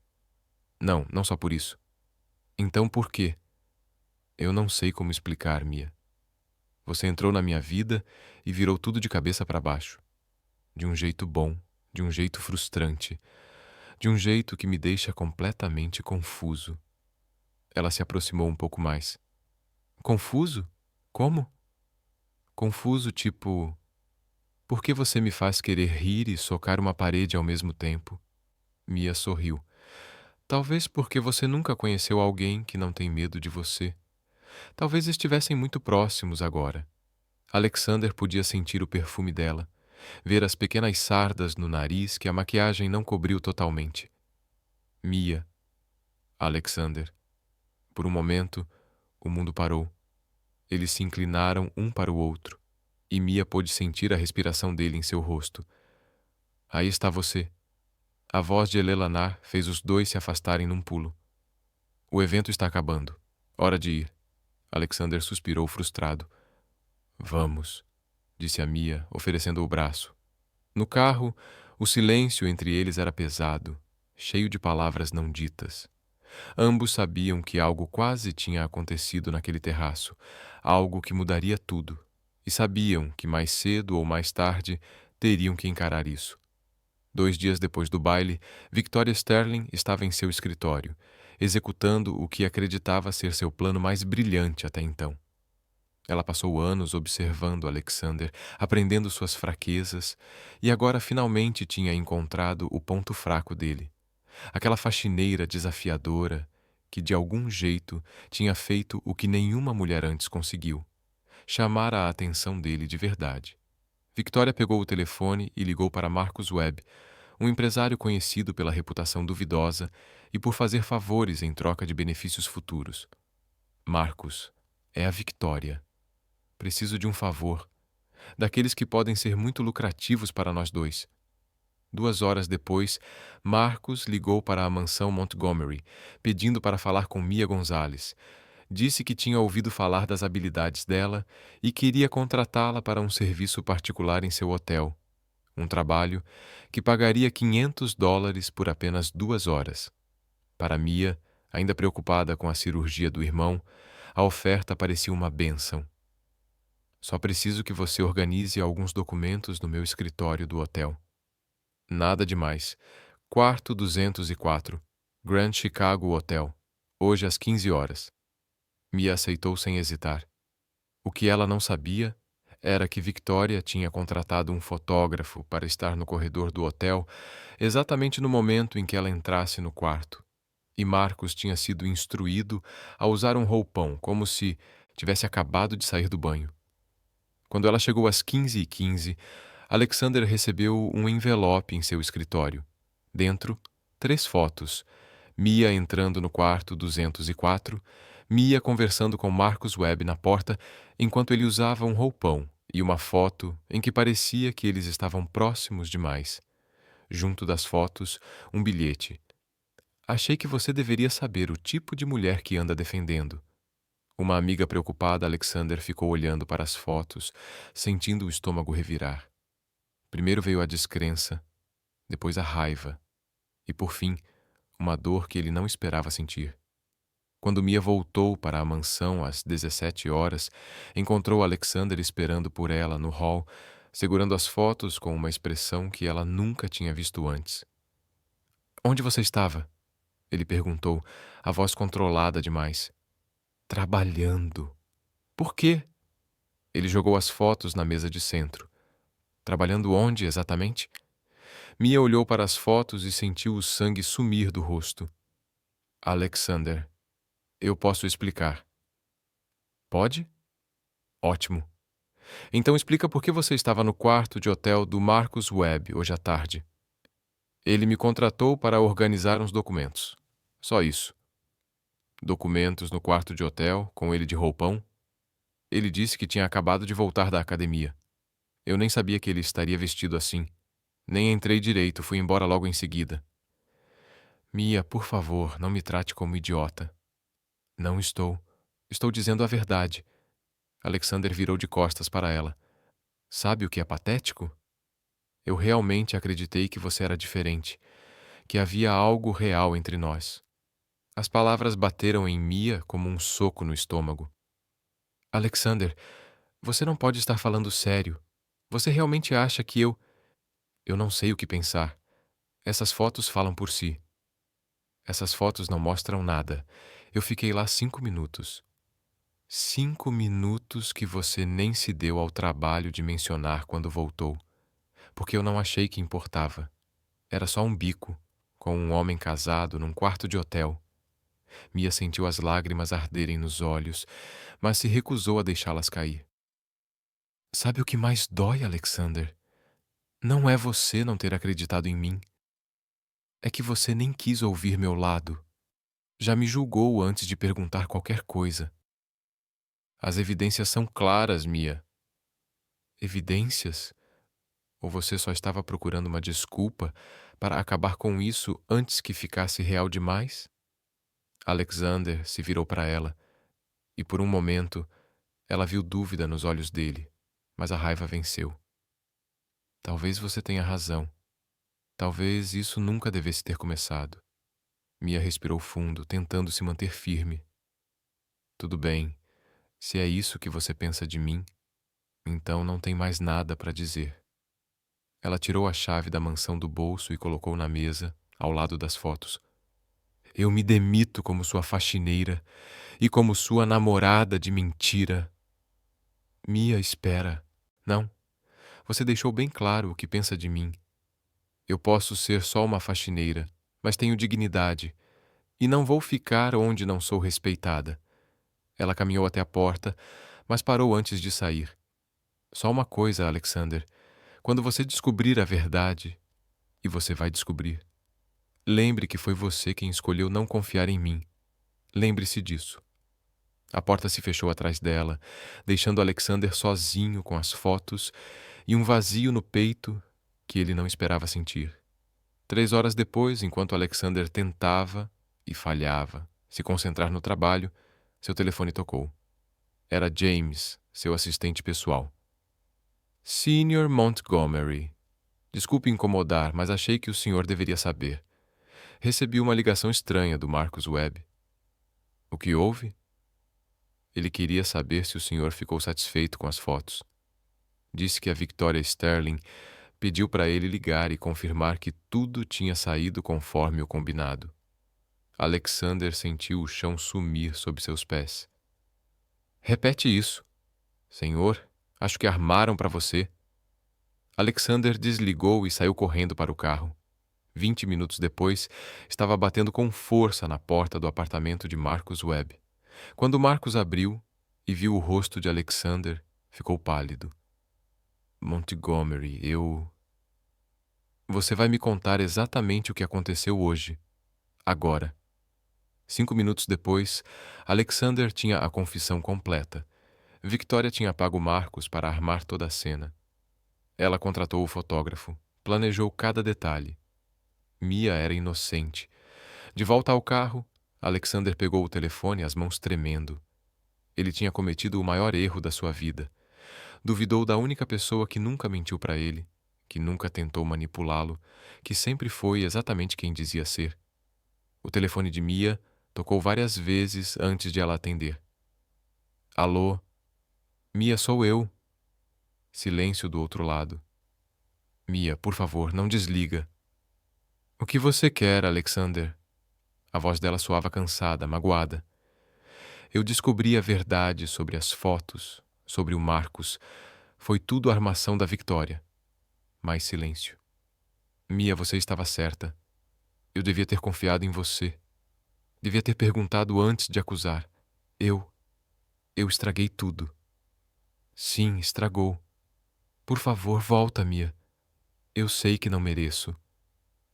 Não, não só por isso. Então por quê? Eu não sei como explicar, Mia. Você entrou na minha vida e virou tudo de cabeça para baixo. De um jeito bom, de um jeito frustrante, de um jeito que me deixa completamente confuso. Ela se aproximou um pouco mais. Confuso? Como? Confuso, tipo... Por que você me faz querer rir e socar uma parede ao mesmo tempo? Mia sorriu. Talvez porque você nunca conheceu alguém que não tem medo de você. Talvez estivessem muito próximos agora. Alexander podia sentir o perfume dela, ver as pequenas sardas no nariz que a maquiagem não cobriu totalmente. Mia. Alexander. Por um momento, o mundo parou. Eles se inclinaram um para o outro, e Mia pôde sentir a respiração dele em seu rosto. Aí está você. A voz de Elelanar fez os dois se afastarem num pulo. O evento está acabando. Hora de ir. Alexander suspirou frustrado. Vamos, disse a Mia, oferecendo o braço. No carro, o silêncio entre eles era pesado, cheio de palavras não ditas. Ambos sabiam que algo quase tinha acontecido naquele terraço, algo que mudaria tudo, e sabiam que mais cedo ou mais tarde teriam que encarar isso. 2 dias depois do baile, Victoria Sterling estava em seu escritório, executando o que acreditava ser seu plano mais brilhante até então. Ela passou anos observando Alexander, aprendendo suas fraquezas, e agora finalmente tinha encontrado o ponto fraco dele. Aquela faxineira desafiadora que, de algum jeito, tinha feito o que nenhuma mulher antes conseguiu: chamar a atenção dele de verdade. Victoria pegou o telefone e ligou para Marcus Webb, um empresário conhecido pela reputação duvidosa e por fazer favores em troca de benefícios futuros. Marcus, é a Victoria. Preciso de um favor, daqueles que podem ser muito lucrativos para nós dois. 2 horas depois, Marcus ligou para a mansão Montgomery, pedindo para falar com Mia Gonzalez. Disse que tinha ouvido falar das habilidades dela e queria contratá-la para um serviço particular em seu hotel. Um trabalho que pagaria $500 por apenas 2 horas. Para Mia, ainda preocupada com a cirurgia do irmão, a oferta parecia uma bênção. Só preciso que você organize alguns documentos no meu escritório do hotel. Nada demais. Quarto 204, Grand Chicago Hotel. Hoje às 15 horas. Mia aceitou sem hesitar. O que ela não sabia era que Victoria tinha contratado um fotógrafo para estar no corredor do hotel exatamente no momento em que ela entrasse no quarto. E Marcos tinha sido instruído a usar um roupão, como se tivesse acabado de sair do banho. Quando ela chegou às 15h15, Alexander recebeu um envelope em seu escritório. Dentro, 3 fotos. Mia entrando no quarto 204, Mia conversando com Marcus Webb na porta enquanto ele usava um roupão, e uma foto em que parecia que eles estavam próximos demais. Junto das fotos, um bilhete. Achei que você deveria saber o tipo de mulher que anda defendendo. Uma amiga preocupada, Alexander ficou olhando para as fotos, sentindo o estômago revirar. Primeiro veio a descrença, depois a raiva, e por fim, uma dor que ele não esperava sentir. Quando Mia voltou para a mansão às 17 horas, encontrou Alexander esperando por ela no hall, segurando as fotos com uma expressão que ela nunca tinha visto antes. Onde você estava? Ele perguntou, a voz controlada demais. Trabalhando. Por quê? Ele jogou as fotos na mesa de centro. Trabalhando onde, exatamente? Mia olhou para as fotos e sentiu o sangue sumir do rosto. Alexander, eu posso explicar. Pode? Ótimo. Então explica por que você estava no quarto de hotel do Marcus Webb hoje à tarde. Ele me contratou para organizar uns documentos. Só isso. Documentos no quarto de hotel, com ele de roupão? Ele disse que tinha acabado de voltar da academia. Eu nem sabia que ele estaria vestido assim. Nem entrei direito, fui embora logo em seguida. Mia, por favor, não me trate como idiota. Não estou. Estou dizendo a verdade. Alexander virou de costas para ela. Sabe o que é patético? Eu realmente acreditei que você era diferente, que havia algo real entre nós. As palavras bateram em Mia como um soco no estômago. Alexander, você não pode estar falando sério. Você realmente acha que eu... Eu não sei o que pensar. Essas fotos falam por si. Essas fotos não mostram nada. Eu fiquei lá 5 minutos. 5 minutos que você nem se deu ao trabalho de mencionar quando voltou, porque eu não achei que importava. Era só um bico, com um homem casado num quarto de hotel. Mia sentiu as lágrimas arderem nos olhos, mas se recusou a deixá-las cair. Sabe o que mais dói, Alexander? Não é você não ter acreditado em mim. É que você nem quis ouvir meu lado. Já me julgou antes de perguntar qualquer coisa. As evidências são claras, Mia. Evidências? Ou você só estava procurando uma desculpa para acabar com isso antes que ficasse real demais? Alexander se virou para ela, e por um momento ela viu dúvida nos olhos dele, mas a raiva venceu. Talvez você tenha razão. Talvez isso nunca devesse ter começado. Mia respirou fundo, tentando se manter firme. Tudo bem, se é isso que você pensa de mim, então não tem mais nada para dizer. Ela tirou a chave da mansão do bolso e colocou na mesa, ao lado das fotos. Eu me demito como sua faxineira e como sua namorada de mentira. Mia, espera. Não, você deixou bem claro o que pensa de mim. Eu posso ser só uma faxineira, mas tenho dignidade, e não vou ficar onde não sou respeitada. Ela caminhou até a porta, mas parou antes de sair. Só uma coisa, Alexander. Quando você descobrir a verdade, e você vai descobrir, lembre que foi você quem escolheu não confiar em mim. Lembre-se disso. A porta se fechou atrás dela, deixando Alexander sozinho com as fotos e um vazio no peito que ele não esperava sentir. 3 horas depois, enquanto Alexander tentava e falhava se concentrar no trabalho, seu telefone tocou. Era James, seu assistente pessoal. Sr. Montgomery. Desculpe incomodar, mas achei que o senhor deveria saber. Recebi uma ligação estranha do Marcus Webb. O que houve? Ele queria saber se o senhor ficou satisfeito com as fotos. Disse que a Victoria Sterling pediu para ele ligar e confirmar que tudo tinha saído conforme o combinado. Alexander sentiu o chão sumir sob seus pés. Repete isso. Senhor, acho que armaram para você. Alexander desligou e saiu correndo para o carro. 20 minutos depois, estava batendo com força na porta do apartamento de Marcus Webb. Quando Marcus abriu e viu o rosto de Alexander, ficou pálido. Montgomery, Você vai me contar exatamente o que aconteceu hoje, agora. 5 minutos depois, Alexander tinha a confissão completa. Victoria tinha pago Marcus para armar toda a cena. Ela contratou o fotógrafo, planejou cada detalhe. Mia era inocente. De volta ao carro, Alexander pegou o telefone, as mãos tremendo. Ele tinha cometido o maior erro da sua vida. Duvidou da única pessoa que nunca mentiu para ele, que nunca tentou manipulá-lo, que sempre foi exatamente quem dizia ser. O telefone de Mia tocou várias vezes antes de ela atender. Alô? Mia, sou eu. Silêncio do outro lado. Mia, por favor, não desliga. O que você quer, Alexander? A voz dela soava cansada, magoada. Eu descobri a verdade sobre as fotos, sobre o Marcus. Foi tudo armação da Victoria. Mais silêncio. Mia, você estava certa. Eu devia ter confiado em você. Devia ter perguntado antes de acusar. Eu estraguei tudo. Sim, estragou. Por favor, volta, Mia. Eu sei que não mereço.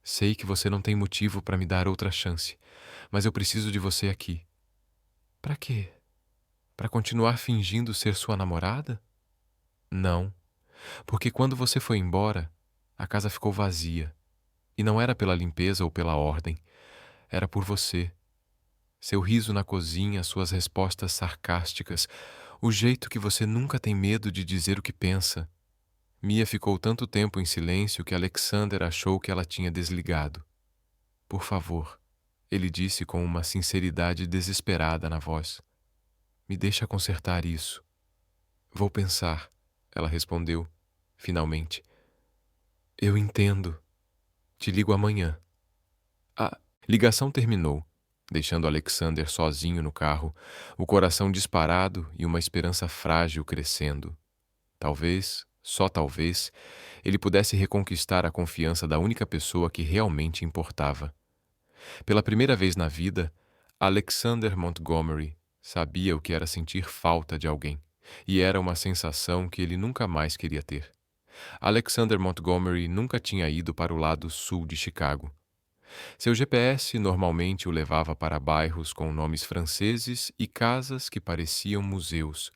Sei que você não tem motivo para me dar outra chance, mas eu preciso de você aqui. Para quê? Para continuar fingindo ser sua namorada? Não, porque quando você foi embora, a casa ficou vazia. E não era pela limpeza ou pela ordem, era por você. Seu riso na cozinha, suas respostas sarcásticas, o jeito que você nunca tem medo de dizer o que pensa. Mia ficou tanto tempo em silêncio que Alexander achou que ela tinha desligado. Por favor, ele disse com uma sinceridade desesperada na voz. Me deixa consertar isso. Vou pensar, ela respondeu, finalmente. Eu entendo. Te ligo amanhã. A ligação terminou, deixando Alexander sozinho no carro, o coração disparado e uma esperança frágil crescendo. Talvez, só talvez, ele pudesse reconquistar a confiança da única pessoa que realmente importava. Pela primeira vez na vida, Alexander Montgomery sabia o que era sentir falta de alguém, e era uma sensação que ele nunca mais queria ter. Alexander Montgomery nunca tinha ido para o lado sul de Chicago. Seu GPS normalmente o levava para bairros com nomes franceses e casas que pareciam museus,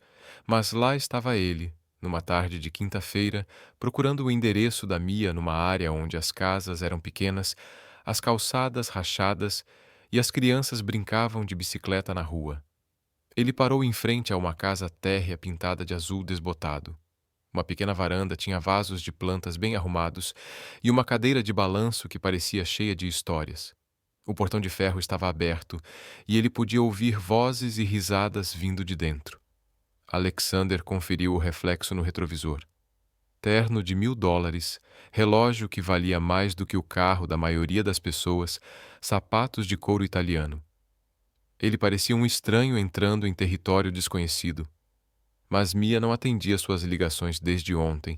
mas lá estava ele, Numa tarde de quinta-feira, procurando o endereço da Mia numa área onde as casas eram pequenas, as calçadas rachadas e as crianças brincavam de bicicleta na rua. Ele parou em frente a uma casa térrea pintada de azul desbotado. Uma pequena varanda tinha vasos de plantas bem arrumados e uma cadeira de balanço que parecia cheia de histórias. O portão de ferro estava aberto e ele podia ouvir vozes e risadas vindo de dentro. Alexander conferiu o reflexo no retrovisor. Terno de $1.000, relógio que valia mais do que o carro da maioria das pessoas, sapatos de couro italiano. Ele parecia um estranho entrando em território desconhecido. Mas Mia não atendia suas ligações desde ontem,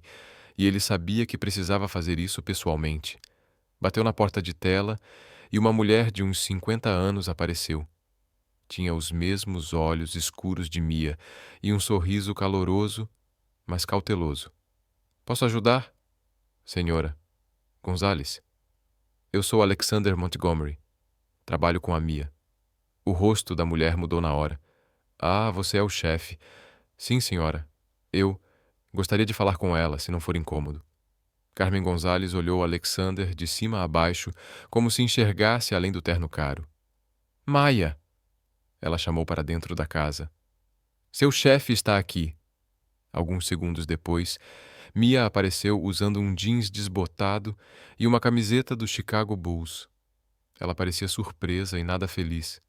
e ele sabia que precisava fazer isso pessoalmente. Bateu na porta de tela e uma mulher de uns 50 anos apareceu. Tinha os mesmos olhos escuros de Mia e um sorriso caloroso, mas cauteloso. Posso ajudar? Senhora. Gonzales. Eu sou Alexander Montgomery. Trabalho com a Mia. O rosto da mulher mudou na hora. Ah, você é o chefe. Sim, senhora. Eu gostaria de falar com ela, se não for incômodo. Carmen Gonzales olhou Alexander de cima a baixo, como se enxergasse além do terno caro. Maia! Ela chamou para dentro da casa. Seu chefe está aqui. Alguns segundos depois, Mia apareceu usando um jeans desbotado e uma camiseta do Chicago Bulls. Ela parecia surpresa e nada feliz.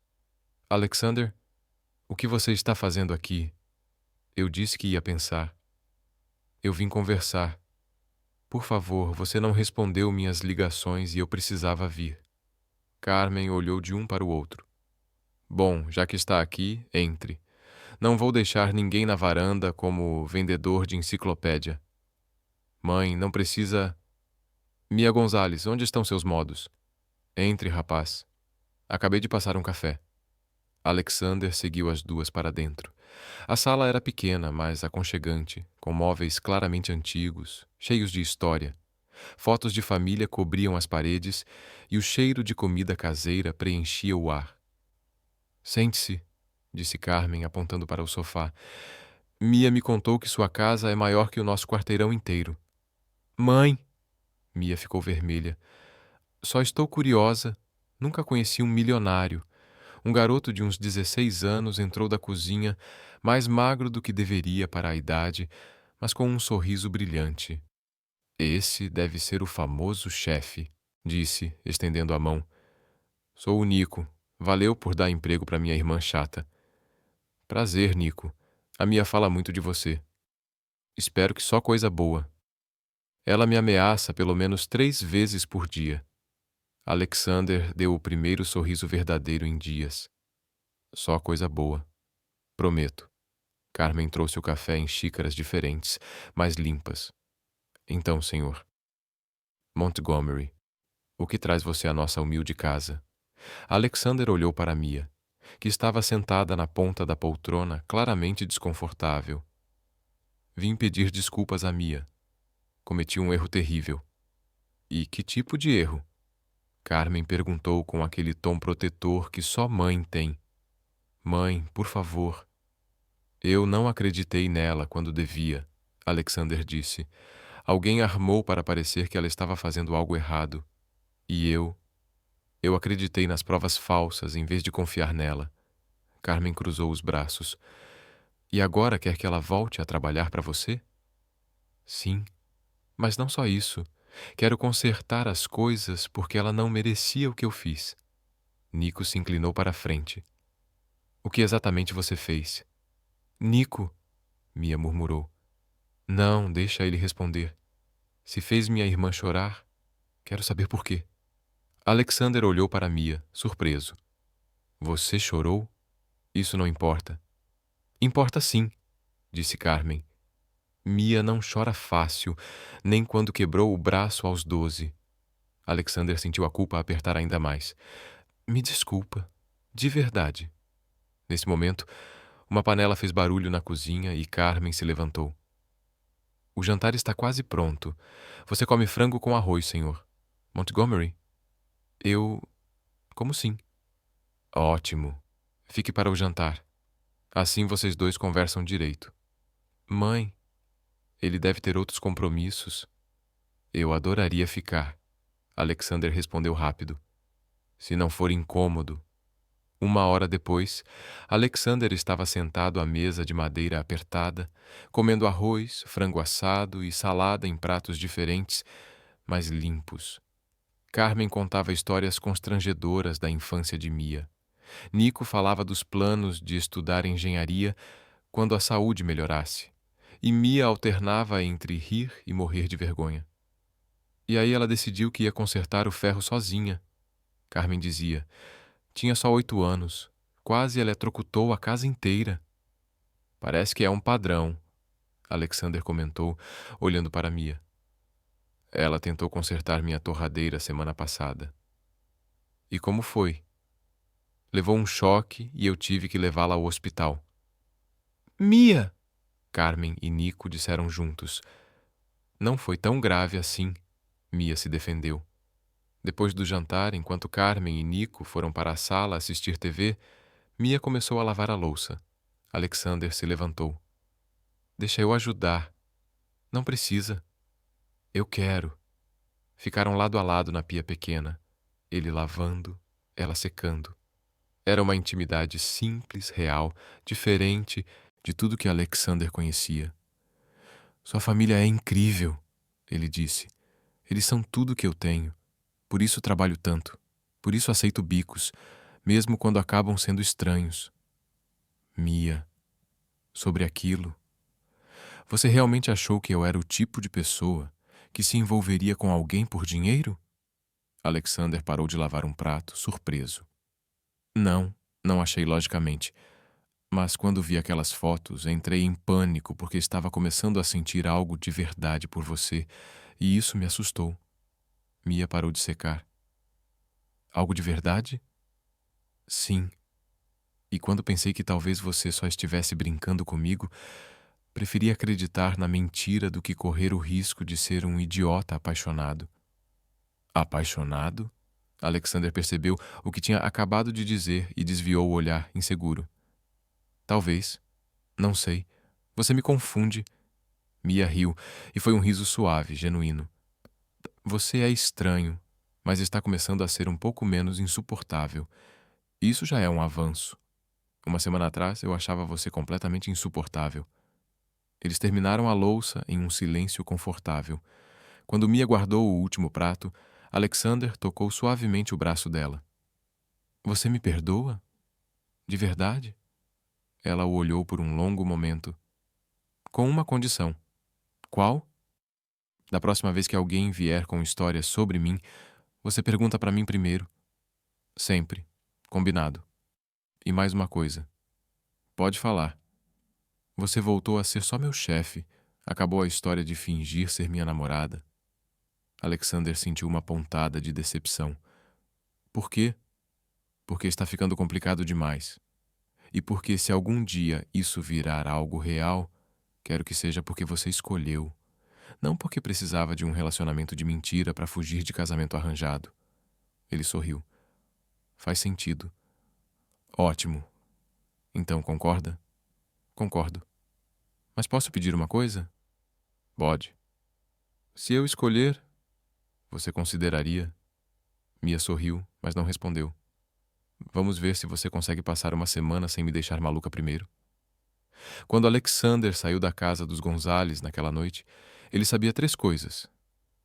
Alexander, o que você está fazendo aqui? Eu disse que ia pensar. Eu vim conversar. Por favor, você não respondeu minhas ligações e eu precisava vir. Carmen olhou de um para o outro. Bom, já que está aqui, entre. Não vou deixar ninguém na varanda como vendedor de enciclopédia. Mãe, não precisa... Mia Gonzales, onde estão seus modos? Entre, rapaz. Acabei de passar um café. Alexander seguiu as duas para dentro. A sala era pequena, mas aconchegante, com móveis claramente antigos, cheios de história. Fotos de família cobriam as paredes e o cheiro de comida caseira preenchia o ar. Sente-se, disse Carmen, apontando para o sofá. Mia me contou que sua casa é maior que o nosso quarteirão inteiro. Mãe! Mia ficou vermelha. Só estou curiosa. Nunca conheci um milionário. Um garoto de uns 16 anos entrou da cozinha, mais magro do que deveria para a idade, mas com um sorriso brilhante. Esse deve ser o famoso chefe, disse, estendendo a mão. Sou o Nico. Valeu por dar emprego para minha irmã chata. Prazer, Nico. A Mia fala muito de você. Espero que só coisa boa. Ela me ameaça pelo menos 3 vezes por dia. Alexander deu o primeiro sorriso verdadeiro em dias. Só coisa boa. Prometo. Carmen trouxe o café em xícaras diferentes, mais limpas. Então, senhor. Montgomery, o que traz você à nossa humilde casa? Alexander olhou para Mia, que estava sentada na ponta da poltrona, claramente desconfortável. Vim pedir desculpas a Mia. Cometi um erro terrível. E que tipo de erro? Carmen perguntou com aquele tom protetor que só mãe tem. Mãe, por favor. Eu não acreditei nela quando devia, Alexander disse. Alguém armou para parecer que ela estava fazendo algo errado. E eu acreditei nas provas falsas em vez de confiar nela. Carmen cruzou os braços. E agora quer que ela volte a trabalhar para você? Sim. Mas não só isso. Quero consertar as coisas porque ela não merecia o que eu fiz. Nico se inclinou para a frente. O que exatamente você fez? Nico, Mia murmurou. Não, deixa ele responder. Se fez minha irmã chorar, quero saber por quê. Alexander olhou para Mia, surpreso. Você chorou? Isso não importa. Importa sim, disse Carmen. Mia não chora fácil, nem quando quebrou o braço aos 12. Alexander sentiu a culpa apertar ainda mais. Me desculpa, de verdade. Nesse momento, uma panela fez barulho na cozinha e Carmen se levantou. O jantar está quase pronto. Você come frango com arroz, senhor. Montgomery? Como sim? Ótimo. Fique para o jantar. Assim vocês dois conversam direito. Mãe, Ele deve ter outros compromissos. Eu adoraria ficar. Alexander respondeu rápido. Se não for incômodo. 1 hora depois, Alexander estava sentado à mesa de madeira apertada, comendo arroz, frango assado e salada em pratos diferentes, mas limpos. Carmen contava histórias constrangedoras da infância de Mia. Nico falava dos planos de estudar engenharia quando a saúde melhorasse, e Mia alternava entre rir e morrer de vergonha. E aí ela decidiu que ia consertar o ferro sozinha. Carmen dizia: tinha só 8 anos, quase eletrocutou a casa inteira. Parece que é um padrão, Alexander comentou, olhando para Mia. Ela tentou consertar minha torradeira semana passada. E como foi? Levou um choque e eu tive que levá-la ao hospital. Mia! Carmen e Nico disseram juntos. Não foi tão grave assim, Mia se defendeu. Depois do jantar, enquanto Carmen e Nico foram para a sala assistir TV, Mia começou a lavar a louça. Alexander se levantou. Deixa eu ajudar. Não precisa. Eu quero. Ficaram lado a lado na pia pequena, ele lavando, ela secando. Era uma intimidade simples, real, diferente de tudo que Alexander conhecia. Sua família é incrível, ele disse. Eles são tudo que eu tenho. Por isso trabalho tanto. Por isso aceito bicos, mesmo quando acabam sendo estranhos. Mia, sobre aquilo. Você realmente achou que eu era o tipo de pessoa que se envolveria com alguém por dinheiro? Alexander parou de lavar um prato, surpreso. Não, não achei logicamente. Mas quando vi aquelas fotos, entrei em pânico porque estava começando a sentir algo de verdade por você, e isso me assustou. Mia parou de secar. Algo de verdade? Sim. E quando pensei que talvez você só estivesse brincando comigo, preferi acreditar na mentira do que correr o risco de ser um idiota apaixonado. Apaixonado? Alexander percebeu o que tinha acabado de dizer e desviou o olhar, inseguro. Talvez. Não sei. Você me confunde. Mia riu, e foi um riso suave, genuíno. Você é estranho, mas está começando a ser um pouco menos insuportável. Isso já é um avanço. 1 semana atrás eu achava você completamente insuportável. Eles terminaram a louça em um silêncio confortável. Quando Mia guardou o último prato, Alexander tocou suavemente o braço dela. Você me perdoa? De verdade? Ela o olhou por um longo momento. Com uma condição. Qual? Da próxima vez que alguém vier com histórias sobre mim, você pergunta para mim primeiro. Sempre. Combinado. E mais uma coisa. Pode falar. Você voltou a ser só meu chefe. Acabou a história de fingir ser minha namorada. Alexander sentiu uma pontada de decepção. Por quê? Porque está ficando complicado demais. E porque se algum dia isso virar algo real, quero que seja porque você escolheu. Não porque precisava de um relacionamento de mentira para fugir de casamento arranjado. Ele sorriu. Faz sentido. Ótimo. Então concorda? Concordo. Mas posso pedir uma coisa? Pode. Se eu escolher, você consideraria? Mia sorriu, mas não respondeu. Vamos ver se você consegue passar 1 semana sem me deixar maluca primeiro. Quando Alexander saiu da casa dos Gonzales naquela noite, ele sabia 3 coisas.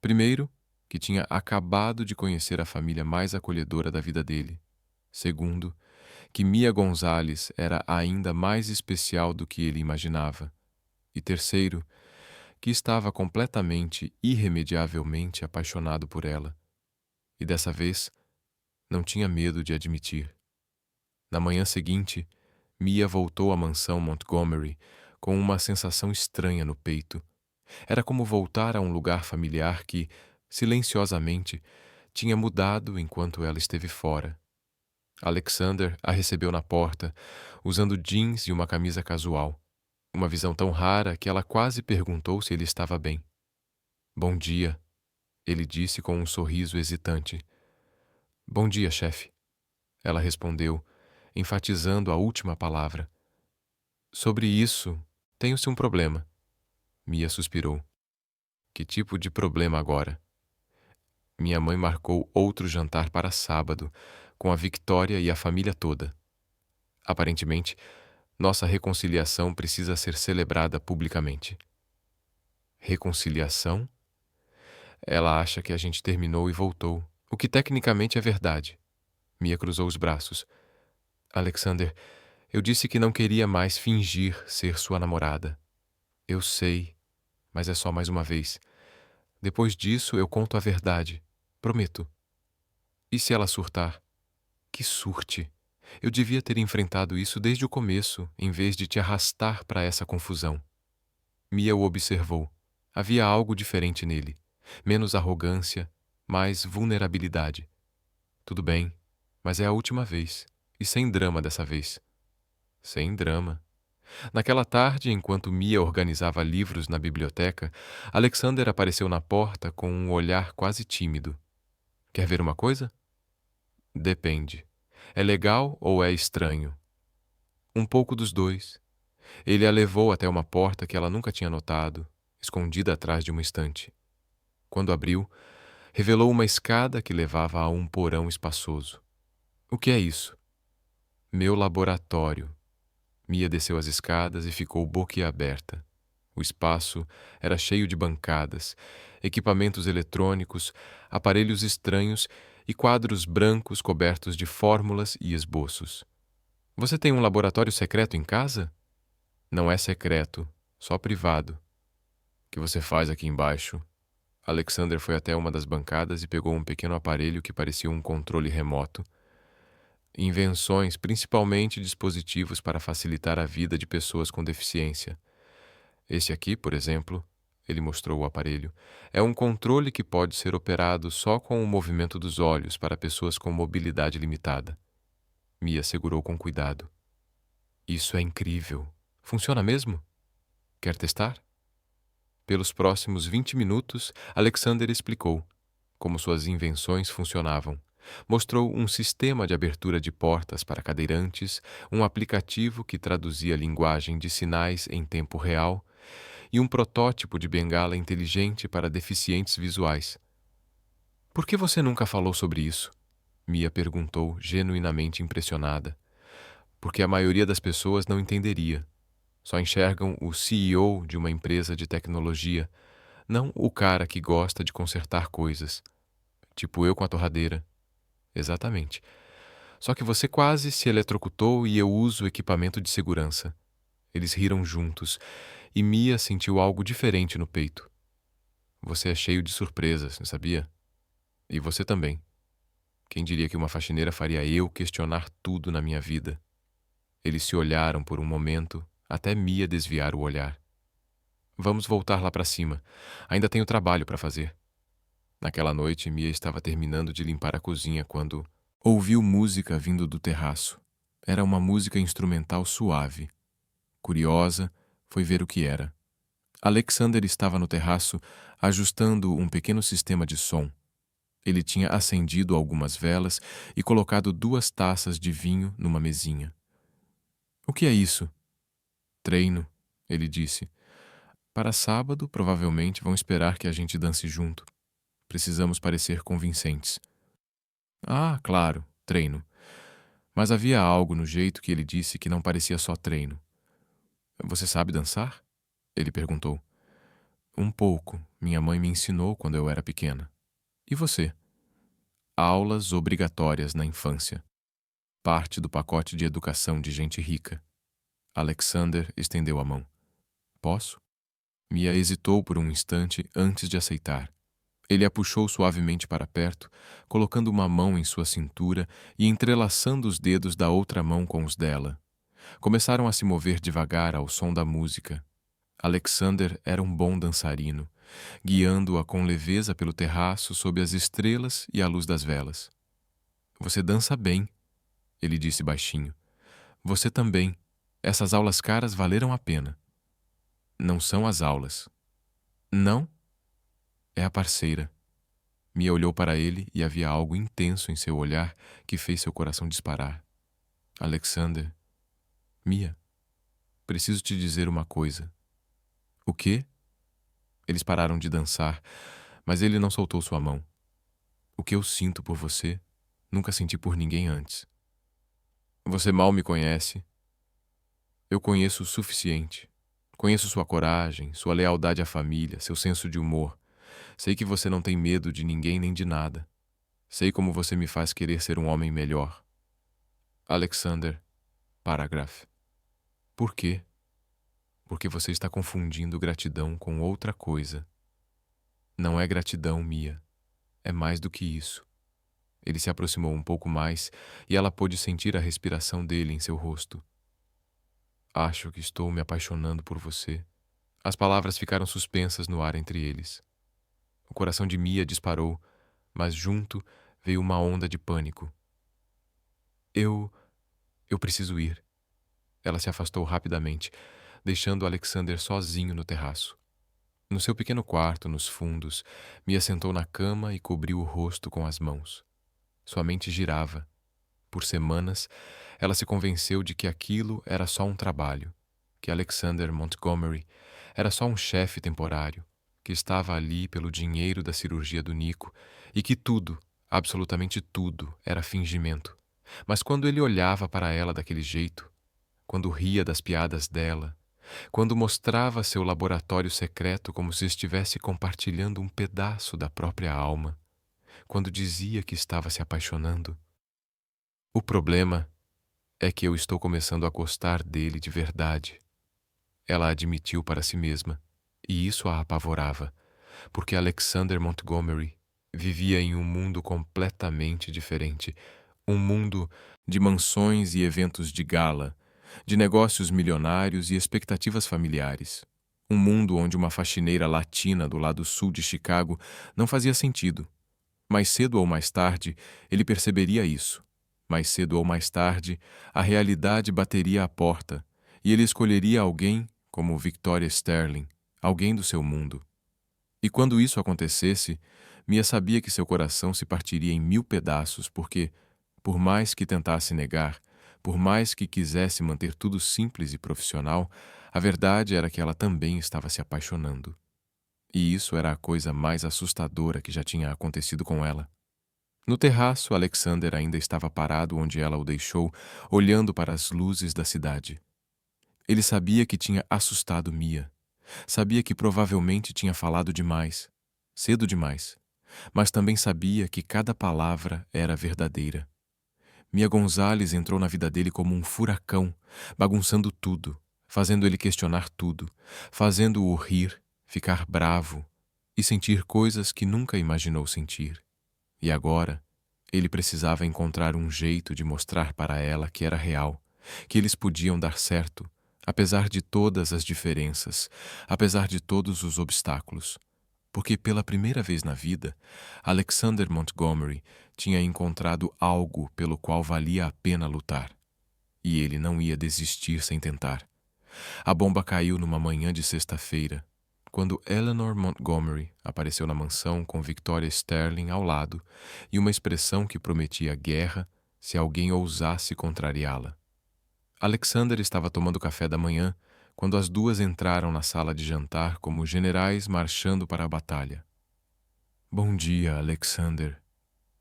Primeiro, que tinha acabado de conhecer a família mais acolhedora da vida dele. Segundo, que Mia Gonzales era ainda mais especial do que ele imaginava. E terceiro, que estava completamente, irremediavelmente apaixonado por ela. E dessa vez, não tinha medo de admitir. Na manhã seguinte, Mia voltou à mansão Montgomery com uma sensação estranha no peito. Era como voltar a um lugar familiar que, silenciosamente, tinha mudado enquanto ela esteve fora. Alexander a recebeu na porta, usando jeans e uma camisa casual. Uma visão tão rara que ela quase perguntou se ele estava bem. Bom dia, ele disse com um sorriso hesitante. Bom dia, chefe. Ela respondeu, enfatizando a última palavra. Sobre isso, tenho-se um problema. Mia suspirou. Que tipo de problema agora? Minha mãe marcou outro jantar para sábado, com a Victoria e a família toda. Aparentemente, nossa reconciliação precisa ser celebrada publicamente. Reconciliação? Ela acha que a gente terminou e voltou, o que tecnicamente é verdade. Mia cruzou os braços. Alexander, eu disse que não queria mais fingir ser sua namorada. Eu sei, mas é só mais uma vez. Depois disso, eu conto a verdade. Prometo. E se ela surtar? Que surte! Eu devia ter enfrentado isso desde o começo, em vez de te arrastar para essa confusão. Mia o observou. Havia algo diferente nele. Menos arrogância, mais vulnerabilidade. Tudo bem, mas é a última vez. E sem drama dessa vez. Sem drama. Naquela tarde, enquanto Mia organizava livros na biblioteca, Alexander apareceu na porta com um olhar quase tímido. Quer ver uma coisa? Depende. É legal ou é estranho? Um pouco dos dois. Ele a levou até uma porta que ela nunca tinha notado, escondida atrás de uma estante. Quando abriu, revelou uma escada que levava a um porão espaçoso. O que é isso? Meu laboratório. Mia desceu as escadas e ficou boquiaberta. O espaço era cheio de bancadas, equipamentos eletrônicos, aparelhos estranhos e quadros brancos cobertos de fórmulas e esboços. Você tem um laboratório secreto em casa? Não é secreto, só privado. O que você faz aqui embaixo? Alexander foi até uma das bancadas e pegou um pequeno aparelho que parecia um controle remoto. Invenções, principalmente dispositivos para facilitar a vida de pessoas com deficiência. Esse aqui, por exemplo, ele mostrou o aparelho, é um controle que pode ser operado só com o movimento dos olhos para pessoas com mobilidade limitada. Mia segurou com cuidado. Isso é incrível. Funciona mesmo? Quer testar? Pelos próximos 20 minutos, Alexander explicou como suas invenções funcionavam. Mostrou um sistema de abertura de portas para cadeirantes, um aplicativo que traduzia a linguagem de sinais em tempo real e um protótipo de bengala inteligente para deficientes visuais. Por que você nunca falou sobre isso? Mia perguntou, genuinamente impressionada. Porque a maioria das pessoas não entenderia. Só enxergam o CEO de uma empresa de tecnologia, não o cara que gosta de consertar coisas. Tipo eu com a torradeira. Exatamente. Só que você quase se eletrocutou e eu uso equipamento de segurança. Eles riram juntos, e Mia sentiu algo diferente no peito. Você é cheio de surpresas, sabia? E você também. Quem diria que uma faxineira faria eu questionar tudo na minha vida? Eles se olharam por um momento, até Mia desviar o olhar. Vamos voltar lá para cima. Ainda tenho trabalho para fazer. Naquela noite, Mia estava terminando de limpar a cozinha quando ouviu música vindo do terraço. Era uma música instrumental suave. Curiosa, foi ver o que era. Alexander estava no terraço ajustando um pequeno sistema de som. Ele tinha acendido algumas velas e colocado 2 taças de vinho numa mesinha. O que é isso? Treino, ele disse. Para sábado, provavelmente vão esperar que a gente dance junto. Precisamos parecer convincentes. Ah, claro, treino. Mas havia algo no jeito que ele disse que não parecia só treino. Você sabe dançar? Ele perguntou. Um pouco. Minha mãe me ensinou quando eu era pequena. E você? Aulas obrigatórias na infância. Parte do pacote de educação de gente rica. Alexander estendeu a mão. Posso? Mia hesitou por um instante antes de aceitar. Ele a puxou suavemente para perto, colocando uma mão em sua cintura e entrelaçando os dedos da outra mão com os dela. Começaram a se mover devagar ao som da música. Alexander era um bom dançarino, guiando-a com leveza pelo terraço sob as estrelas e a luz das velas. Você dança bem, ele disse baixinho. Você também. Essas aulas caras valeram a pena. Não são as aulas. Não? É a parceira. Mia olhou para ele e havia algo intenso em seu olhar que fez seu coração disparar. Alexander. Mia, preciso te dizer uma coisa. O quê? Eles pararam de dançar, mas ele não soltou sua mão. O que eu sinto por você, nunca senti por ninguém antes. Você mal me conhece. Eu conheço o suficiente. Conheço sua coragem, sua lealdade à família, seu senso de humor. Sei que você não tem medo de ninguém nem de nada. Sei como você me faz querer ser um homem melhor. Alexander Paragraph. Por quê? Porque você está confundindo gratidão com outra coisa. Não é gratidão, Mia. É mais do que isso. Ele se aproximou um pouco mais e ela pôde sentir a respiração dele em seu rosto. Acho que estou me apaixonando por você. As palavras ficaram suspensas no ar entre eles. O coração de Mia disparou, mas junto veio uma onda de pânico. Eu preciso ir. Ela se afastou rapidamente, deixando Alexander sozinho no terraço. No seu pequeno quarto, nos fundos, Mia sentou na cama e cobriu o rosto com as mãos. Sua mente girava. Por semanas, ela se convenceu de que aquilo era só um trabalho, que Alexander Montgomery era só um chefe temporário, que estava ali pelo dinheiro da cirurgia do Nico e que tudo, absolutamente tudo, era fingimento. Mas quando ele olhava para ela daquele jeito, quando ria das piadas dela, quando mostrava seu laboratório secreto como se estivesse compartilhando um pedaço da própria alma, quando dizia que estava se apaixonando, o problema é que eu estou começando a gostar dele de verdade. Ela admitiu para si mesma, e isso a apavorava, porque Alexander Montgomery vivia em um mundo completamente diferente, um mundo de mansões e eventos de gala, de negócios milionários e expectativas familiares. Um mundo onde uma faxineira latina do lado sul de Chicago não fazia sentido. Mais cedo ou mais tarde, ele perceberia isso. Mais cedo ou mais tarde, a realidade bateria à porta e ele escolheria alguém como Victoria Sterling, alguém do seu mundo. E quando isso acontecesse, Mia sabia que seu coração se partiria em 1000 pedaços porque, por mais que tentasse negar, por mais que quisesse manter tudo simples e profissional, a verdade era que ela também estava se apaixonando. E isso era a coisa mais assustadora que já tinha acontecido com ela. No terraço, Alexander ainda estava parado onde ela o deixou, olhando para as luzes da cidade. Ele sabia que tinha assustado Mia. Sabia que provavelmente tinha falado demais, cedo demais. Mas também sabia que cada palavra era verdadeira. Mia Gonzalez entrou na vida dele como um furacão, bagunçando tudo, fazendo ele questionar tudo, fazendo-o rir, ficar bravo e sentir coisas que nunca imaginou sentir. E agora, ele precisava encontrar um jeito de mostrar para ela que era real, que eles podiam dar certo, apesar de todas as diferenças, apesar de todos os obstáculos. Porque pela primeira vez na vida, Alexander Montgomery tinha encontrado algo pelo qual valia a pena lutar. E ele não ia desistir sem tentar. A bomba caiu numa manhã de sexta-feira, quando Eleanor Montgomery apareceu na mansão com Victoria Sterling ao lado e uma expressão que prometia guerra se alguém ousasse contrariá-la. Alexander estava tomando café da manhã quando as duas entraram na sala de jantar como generais marchando para a batalha. "Bom dia, Alexander",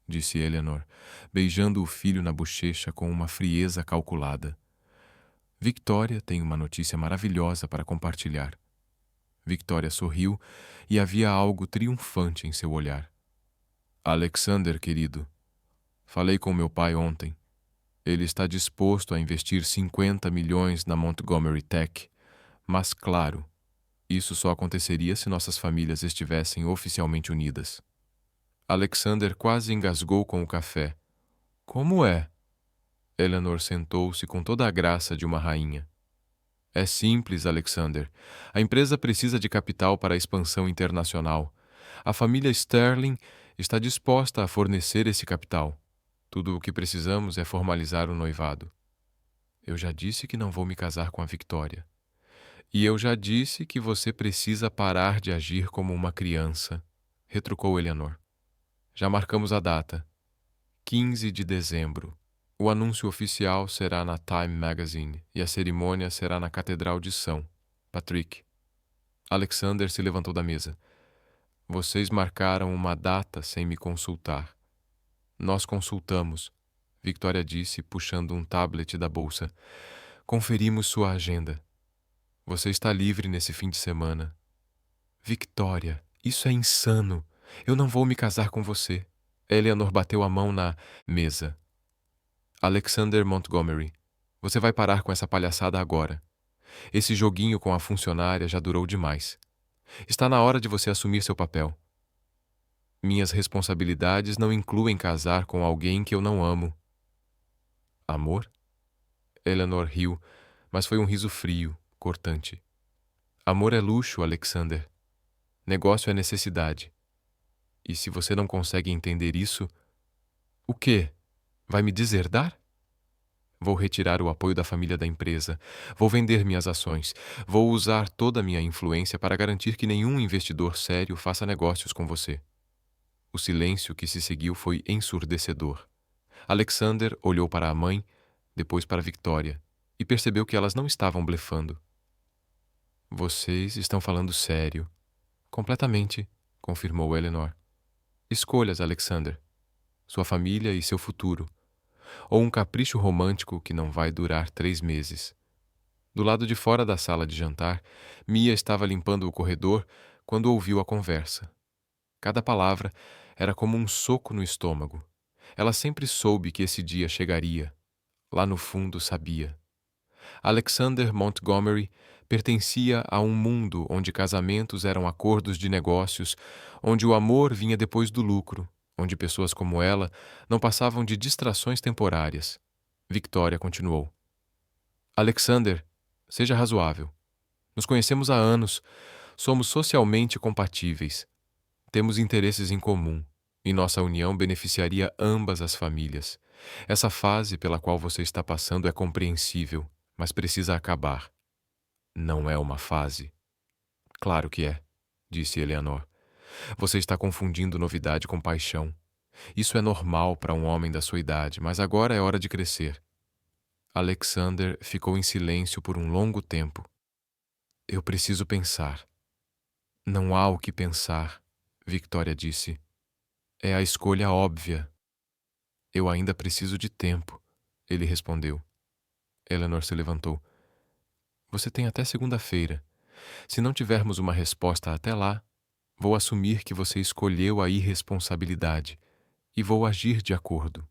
disse Eleanor, beijando o filho na bochecha com uma frieza calculada. Victoria tem uma notícia maravilhosa para compartilhar. Victoria sorriu e havia algo triunfante em seu olhar. "Alexander, querido, falei com meu pai ontem. Ele está disposto a investir 50 milhões na Montgomery Tech, mas, claro, isso só aconteceria se nossas famílias estivessem oficialmente unidas." Alexander quase engasgou com o café. "Como é?" Eleanor sentou-se com toda a graça de uma rainha. "É simples, Alexander. A empresa precisa de capital para a expansão internacional. A família Sterling está disposta a fornecer esse capital. Tudo o que precisamos é formalizar o noivado. Eu já disse que não vou me casar com a Victoria. E eu já disse que você precisa parar de agir como uma criança", retrucou Eleanor. "Já marcamos a data. 15 de dezembro. O anúncio oficial será na Time Magazine e a cerimônia será na Catedral de São Patrick." Alexander se levantou da mesa. Vocês marcaram uma data sem me consultar. Nós consultamos, Victoria disse, puxando um tablet da bolsa. Conferimos sua agenda. Você está livre nesse fim de semana. Victoria, isso é insano. Eu não vou me casar com você. Eleanor bateu a mão na mesa. Alexander Montgomery, você vai parar com essa palhaçada agora. Esse joguinho com a funcionária já durou demais. Está na hora de você assumir seu papel. Minhas responsabilidades não incluem casar com alguém que eu não amo. Amor? Eleanor riu, mas foi um riso frio, cortante. Amor é luxo, Alexander. Negócio é necessidade. E se você não consegue entender isso, o quê? Vai me deserdar? Vou retirar o apoio da família da empresa. Vou vender minhas ações. Vou usar toda a minha influência para garantir que nenhum investidor sério faça negócios com você. O silêncio que se seguiu foi ensurdecedor. Alexander olhou para a mãe, depois para Victoria, e percebeu que elas não estavam blefando. Vocês estão falando sério. Completamente, confirmou Eleanor. Escolhas, Alexander. Sua família e seu futuro. Ou um capricho romântico que não vai durar 3 meses. Do lado de fora da sala de jantar, Mia estava limpando o corredor quando ouviu a conversa. Cada palavra era como um soco no estômago. Ela sempre soube que esse dia chegaria. Lá no fundo sabia. Alexander Montgomery pertencia a um mundo onde casamentos eram acordos de negócios, onde o amor vinha depois do lucro, onde pessoas como ela não passavam de distrações temporárias. Victoria continuou. Alexander, seja razoável. Nos conhecemos há anos, somos socialmente compatíveis. Temos interesses em comum, e nossa união beneficiaria ambas as famílias. Essa fase pela qual você está passando é compreensível, mas precisa acabar. Não é uma fase. Claro que é, disse Eleanor. Você está confundindo novidade com paixão. Isso é normal para um homem da sua idade, mas agora é hora de crescer. Alexander ficou em silêncio por um longo tempo. Eu preciso pensar. Não há o que pensar, Victoria disse. É a escolha óbvia. Eu ainda preciso de tempo, ele respondeu. Eleanor se levantou. Você tem até segunda-feira. Se não tivermos uma resposta até lá, vou assumir que você escolheu a irresponsabilidade e vou agir de acordo.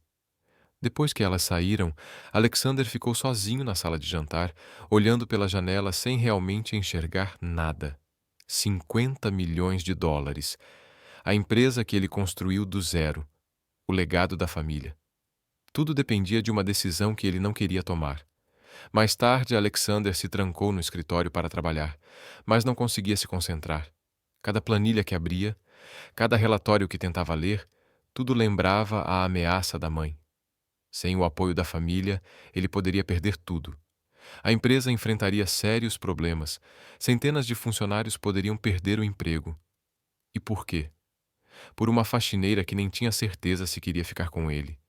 Depois que elas saíram, Alexander ficou sozinho na sala de jantar, olhando pela janela sem realmente enxergar nada. 50 milhões de dólares. A empresa que ele construiu do zero. O legado da família. Tudo dependia de uma decisão que ele não queria tomar. Mais tarde, Alexander se trancou no escritório para trabalhar, mas não conseguia se concentrar. Cada planilha que abria, cada relatório que tentava ler, tudo lembrava a ameaça da mãe. Sem o apoio da família, ele poderia perder tudo. A empresa enfrentaria sérios problemas. Centenas de funcionários poderiam perder o emprego. E por quê? Por uma faxineira que nem tinha certeza se queria ficar com ele.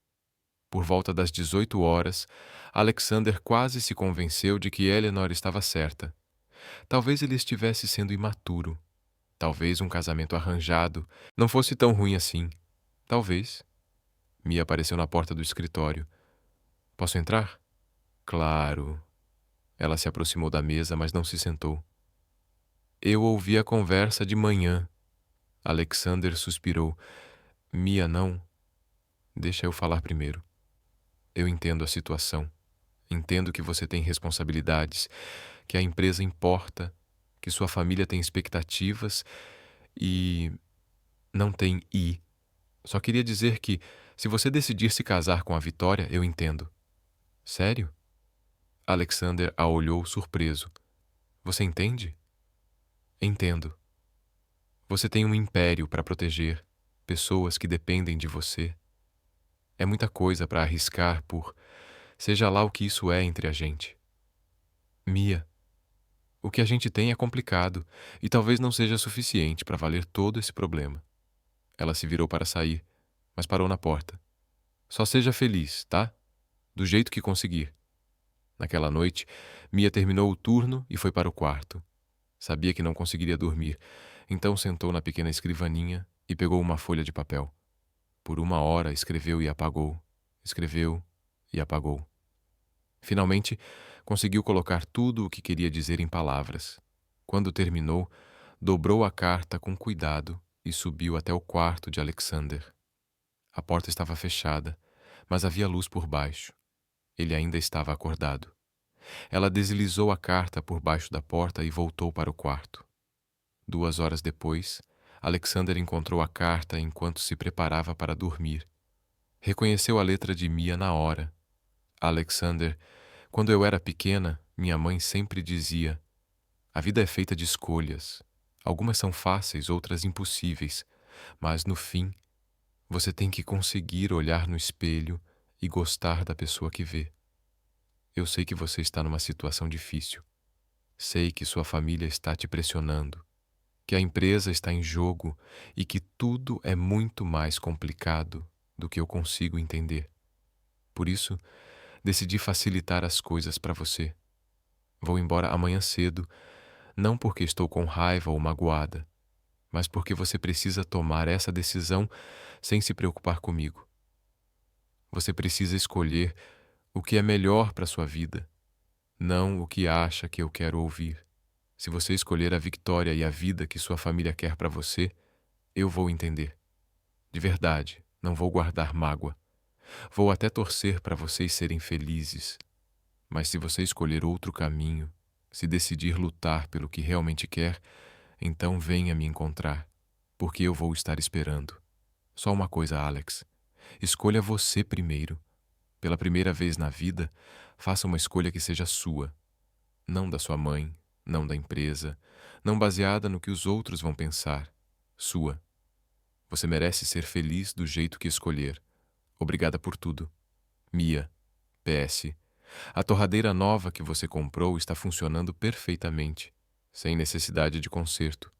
Por volta das 18 horas, Alexander quase se convenceu de que Eleanor estava certa. Talvez ele estivesse sendo imaturo. Talvez um casamento arranjado não fosse tão ruim assim. Talvez. Mia apareceu na porta do escritório. Posso entrar? Claro. Ela se aproximou da mesa, mas não se sentou. Eu ouvi a conversa de manhã. Alexander suspirou. Mia, não. Deixa eu falar primeiro. Eu entendo a situação. Entendo que você tem responsabilidades, que a empresa importa, que sua família tem expectativas e... Não tem "e". Só queria dizer que, se você decidir se casar com a Victoria, eu entendo. Sério? Alexander a olhou surpreso. Você entende? Entendo. Você tem um império para proteger, pessoas que dependem de você. É muita coisa para arriscar por... Seja lá o que isso é entre a gente. Mia, o que a gente tem é complicado e talvez não seja suficiente para valer todo esse problema. Ela se virou para sair, mas parou na porta. Só seja feliz, tá? Do jeito que conseguir. Naquela noite, Mia terminou o turno e foi para o quarto. Sabia que não conseguiria dormir, então sentou na pequena escrivaninha e pegou uma folha de papel. Por 1 hora escreveu e apagou, escreveu e apagou. Finalmente, conseguiu colocar tudo o que queria dizer em palavras. Quando terminou, dobrou a carta com cuidado e subiu até o quarto de Alexander. A porta estava fechada, mas havia luz por baixo. Ele ainda estava acordado. Ela deslizou a carta por baixo da porta e voltou para o quarto. 2 horas depois, Alexander encontrou a carta enquanto se preparava para dormir. Reconheceu a letra de Mia na hora. Alexander, quando eu era pequena, minha mãe sempre dizia: a vida é feita de escolhas. Algumas são fáceis, outras impossíveis, mas no fim, você tem que conseguir olhar no espelho e gostar da pessoa que vê. Eu sei que você está numa situação difícil. Sei que sua família está te pressionando, que a empresa está em jogo e que tudo é muito mais complicado do que eu consigo entender. Por isso, decidi facilitar as coisas para você. Vou embora amanhã cedo, não porque estou com raiva ou magoada, mas porque você precisa tomar essa decisão sem se preocupar comigo. Você precisa escolher o que é melhor para sua vida, não o que acha que eu quero ouvir. Se você escolher a vitória e a vida que sua família quer para você, eu vou entender. De verdade, não vou guardar mágoa. Vou até torcer para vocês serem felizes. Mas se você escolher outro caminho, se decidir lutar pelo que realmente quer, então venha me encontrar, porque eu vou estar esperando. Só uma coisa, Alex. Escolha você primeiro. Pela primeira vez na vida, faça uma escolha que seja sua. Não da sua mãe, não da empresa, não baseada no que os outros vão pensar. Sua. Você merece ser feliz do jeito que escolher. Obrigada por tudo. Mia. PS. A torradeira nova que você comprou está funcionando perfeitamente, sem necessidade de conserto.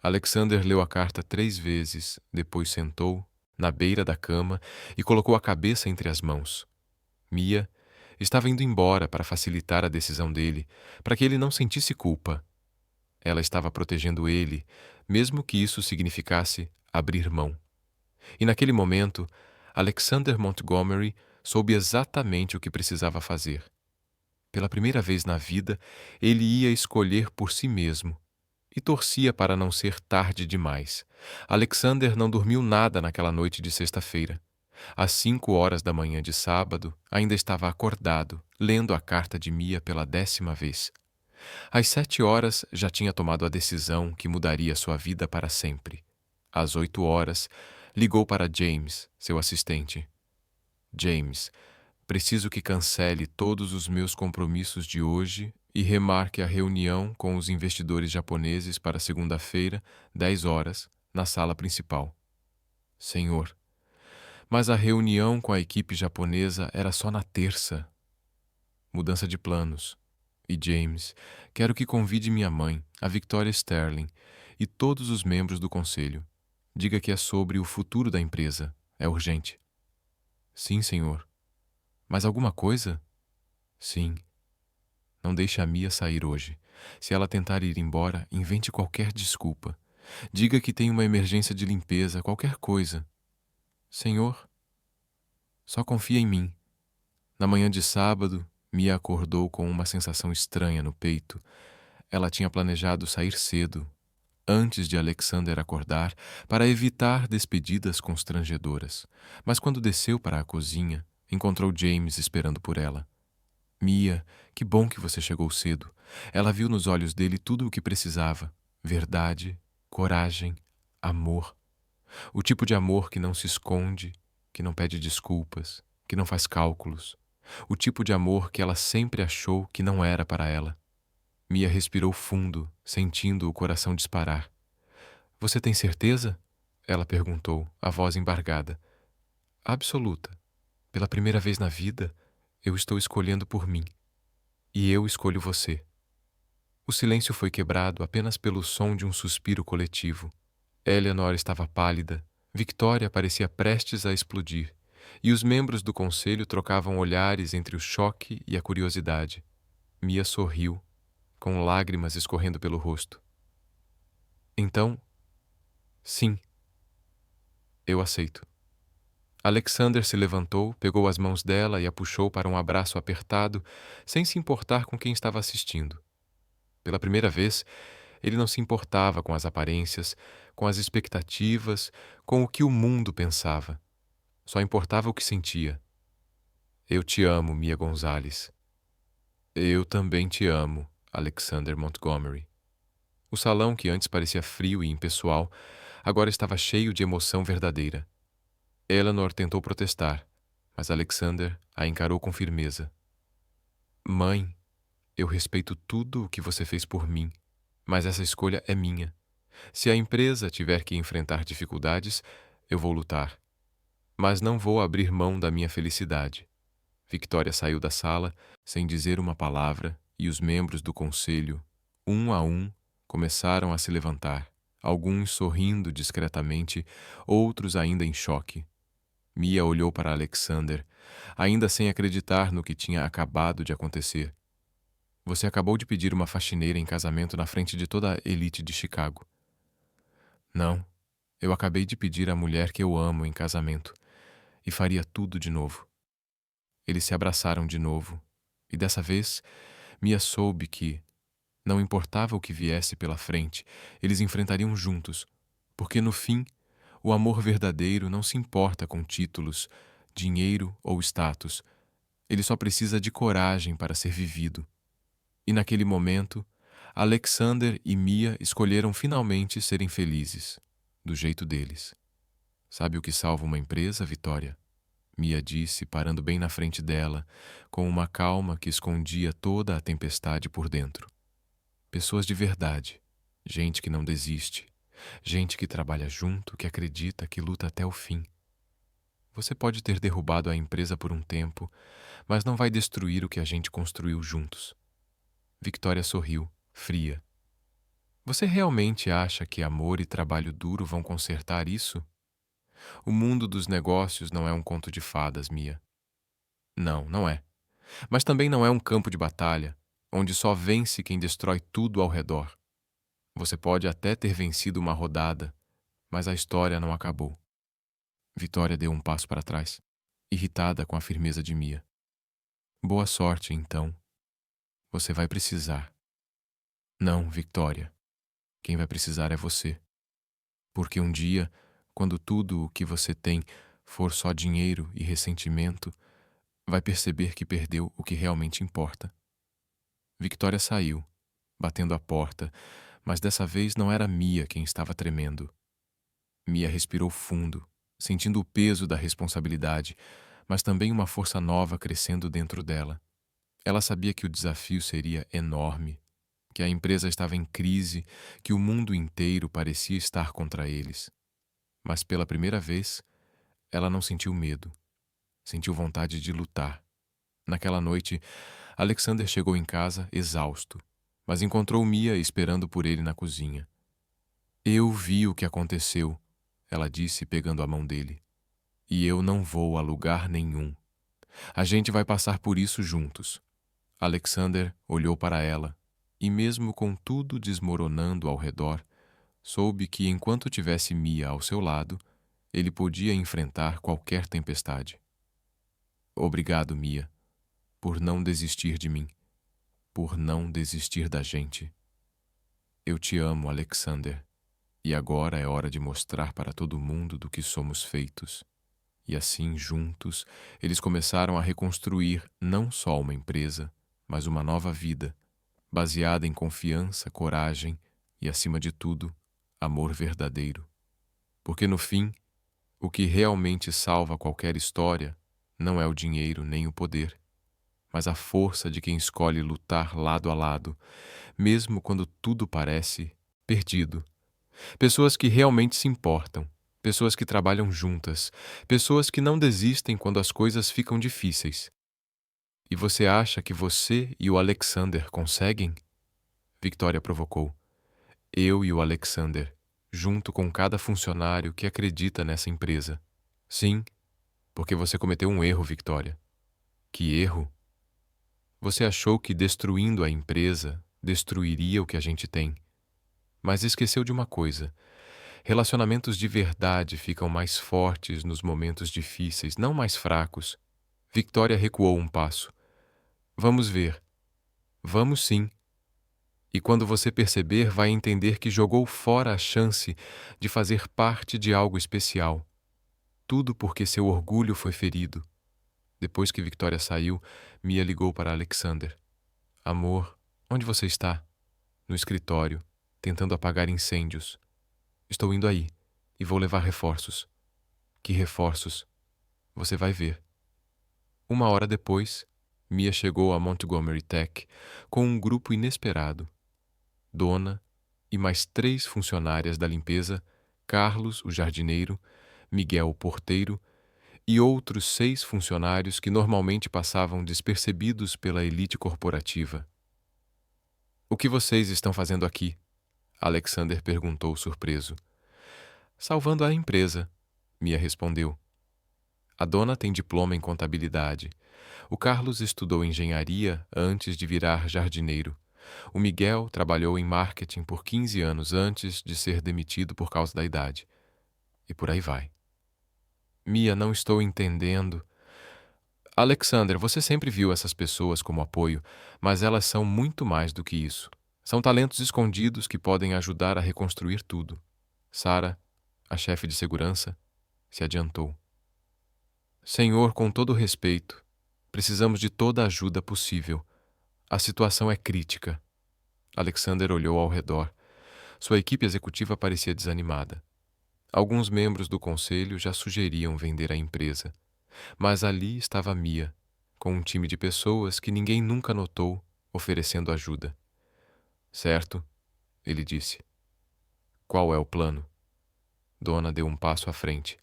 Alexander leu a carta 3 vezes, depois sentou, na beira da cama, e colocou a cabeça entre as mãos. Mia estava indo embora para facilitar a decisão dele, para que ele não sentisse culpa. Ela estava protegendo ele, mesmo que isso significasse abrir mão. E naquele momento, Alexander Montgomery soube exatamente o que precisava fazer. Pela primeira vez na vida, ele ia escolher por si mesmo. E torcia para não ser tarde demais. Alexander não dormiu nada naquela noite de sexta-feira. Às 5 horas da manhã de sábado, ainda estava acordado, lendo a carta de Mia pela 10ª vez. Às 7 horas, já tinha tomado a decisão que mudaria sua vida para sempre. Às 8 horas, ligou para James, seu assistente. James, preciso que cancele todos os meus compromissos de hoje e remarque a reunião com os investidores japoneses para segunda-feira, 10 horas, na sala principal. Senhor, mas a reunião com a equipe japonesa era só na terça. Mudança de planos. E James, quero que convide minha mãe, a Victoria Sterling, e todos os membros do conselho. Diga que é sobre o futuro da empresa. É urgente. Sim, senhor. Mais alguma coisa? Sim. Não deixe a Mia sair hoje. Se ela tentar ir embora, invente qualquer desculpa. Diga que tem uma emergência de limpeza, qualquer coisa. Senhor, só confia em mim. Na manhã de sábado, Mia acordou com uma sensação estranha no peito. Ela tinha planejado sair cedo, antes de Alexander acordar, para evitar despedidas constrangedoras. Mas quando desceu para a cozinha, encontrou James esperando por ela. Mia, que bom que você chegou cedo. Ela viu nos olhos dele tudo o que precisava. Verdade, coragem, amor. O tipo de amor que não se esconde, que não pede desculpas, que não faz cálculos. O tipo de amor que ela sempre achou que não era para ela. Mia respirou fundo, sentindo o coração disparar. Você tem certeza? Ela perguntou, a voz embargada. Absoluta. Pela primeira vez na vida, eu estou escolhendo por mim. E eu escolho você. O silêncio foi quebrado apenas pelo som de um suspiro coletivo. Eleanor estava pálida, Victoria parecia prestes a explodir, e os membros do conselho trocavam olhares entre o choque e a curiosidade. Mia sorriu, com lágrimas escorrendo pelo rosto. Então, sim, eu aceito. Alexander se levantou, pegou as mãos dela e a puxou para um abraço apertado, sem se importar com quem estava assistindo. Pela primeira vez, ele não se importava com as aparências, com as expectativas, com o que o mundo pensava. Só importava o que sentia. Eu te amo, Mia Gonzalez. Eu também te amo, Alexander Montgomery. O salão, que antes parecia frio e impessoal, agora estava cheio de emoção verdadeira. Eleanor tentou protestar, mas Alexander a encarou com firmeza. Mãe, eu respeito tudo o que você fez por mim, mas essa escolha é minha. Se a empresa tiver que enfrentar dificuldades, eu vou lutar. Mas não vou abrir mão da minha felicidade. Victoria saiu da sala sem dizer uma palavra e os membros do conselho, um a um, começaram a se levantar, alguns sorrindo discretamente, outros ainda em choque. Mia olhou para Alexander, ainda sem acreditar no que tinha acabado de acontecer. Você acabou de pedir uma faxineira em casamento na frente de toda a elite de Chicago. Não, eu acabei de pedir a mulher que eu amo em casamento, e faria tudo de novo. Eles se abraçaram de novo, e dessa vez, Mia soube que, não importava o que viesse pela frente, eles enfrentariam juntos, porque no fim, o amor verdadeiro não se importa com títulos, dinheiro ou status. Ele só precisa de coragem para ser vivido. E naquele momento, Alexander e Mia escolheram finalmente serem felizes, do jeito deles. Sabe o que salva uma empresa, Vitória? Mia disse, parando bem na frente dela, com uma calma que escondia toda a tempestade por dentro. Pessoas de verdade, gente que não desiste, gente que trabalha junto, que acredita, que luta até o fim. Você pode ter derrubado a empresa por um tempo, mas não vai destruir o que a gente construiu juntos. Victoria sorriu, fria. Você realmente acha que amor e trabalho duro vão consertar isso? O mundo dos negócios não é um conto de fadas, Mia. Não, não é. Mas também não é um campo de batalha, onde só vence quem destrói tudo ao redor. Você pode até ter vencido uma rodada, mas a história não acabou. Vitória deu um passo para trás, irritada com a firmeza de Mia. Boa sorte, então. Você vai precisar. Não, Victoria. Quem vai precisar é você. Porque um dia, quando tudo o que você tem for só dinheiro e ressentimento, vai perceber que perdeu o que realmente importa. Victoria saiu, batendo a porta, mas dessa vez não era Mia quem estava tremendo. Mia respirou fundo, sentindo o peso da responsabilidade, mas também uma força nova crescendo dentro dela. Ela sabia que o desafio seria enorme, que a empresa estava em crise, que o mundo inteiro parecia estar contra eles. Mas pela primeira vez, ela não sentiu medo. Sentiu vontade de lutar. Naquela noite, Alexander chegou em casa exausto, mas encontrou Mia esperando por ele na cozinha. Eu vi o que aconteceu, ela disse pegando a mão dele. E eu não vou a lugar nenhum. A gente vai passar por isso juntos. Alexander olhou para ela, e mesmo com tudo desmoronando ao redor, soube que enquanto tivesse Mia ao seu lado, ele podia enfrentar qualquer tempestade. Obrigado, Mia, por não desistir de mim, por não desistir da gente. Eu te amo, Alexander, e agora é hora de mostrar para todo mundo do que somos feitos. E assim, juntos, eles começaram a reconstruir não só uma empresa, mas uma nova vida, baseada em confiança, coragem e, acima de tudo, amor verdadeiro. Porque no fim, o que realmente salva qualquer história não é o dinheiro nem o poder, mas a força de quem escolhe lutar lado a lado, mesmo quando tudo parece perdido. Pessoas que realmente se importam, pessoas que trabalham juntas, pessoas que não desistem quando as coisas ficam difíceis. E você acha que você e o Alexander conseguem? Victoria provocou. Eu e o Alexander, junto com cada funcionário que acredita nessa empresa. Sim, porque você cometeu um erro, Victoria. Que erro? Você achou que destruindo a empresa destruiria o que a gente tem. Mas esqueceu de uma coisa: relacionamentos de verdade ficam mais fortes nos momentos difíceis, não mais fracos. Victoria recuou um passo. Vamos ver. Vamos sim. E quando você perceber, vai entender que jogou fora a chance de fazer parte de algo especial. Tudo porque seu orgulho foi ferido. Depois que Victoria saiu, Mia ligou para Alexander. Amor, onde você está? No escritório, tentando apagar incêndios. Estou indo aí e vou levar reforços. Que reforços? Você vai ver. 1 hora depois, Mia chegou a Montgomery Tech com um grupo inesperado. Dona e mais 3 funcionárias da limpeza, Carlos, o jardineiro, Miguel, o porteiro, e outros 6 funcionários que normalmente passavam despercebidos pela elite corporativa. O que vocês estão fazendo aqui? Alexander perguntou surpreso. Salvando a empresa, Mia respondeu. A dona tem diploma em contabilidade. O Carlos estudou engenharia antes de virar jardineiro. O Miguel trabalhou em marketing por 15 anos antes de ser demitido por causa da idade. E por aí vai. Mia, não estou entendendo. Alexander, você sempre viu essas pessoas como apoio, mas elas são muito mais do que isso. São talentos escondidos que podem ajudar a reconstruir tudo. Sarah, a chefe de segurança, se adiantou. Senhor, com todo respeito, precisamos de toda a ajuda possível. A situação é crítica. Alexander olhou ao redor. Sua equipe executiva parecia desanimada. Alguns membros do conselho já sugeriam vender a empresa. Mas ali estava Mia, com um time de pessoas que ninguém nunca notou, oferecendo ajuda. Certo, ele disse. Qual é o plano? Dona deu um passo à frente.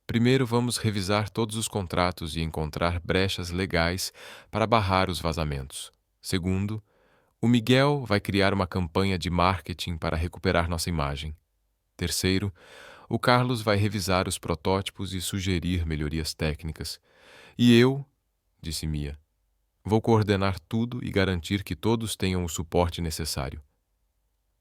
Primeiro vamos revisar todos os contratos e encontrar brechas legais para barrar os vazamentos. Segundo, o Miguel vai criar uma campanha de marketing para recuperar nossa imagem. Terceiro, o Carlos vai revisar os protótipos e sugerir melhorias técnicas. E eu, disse Mia, vou coordenar tudo e garantir que todos tenham o suporte necessário.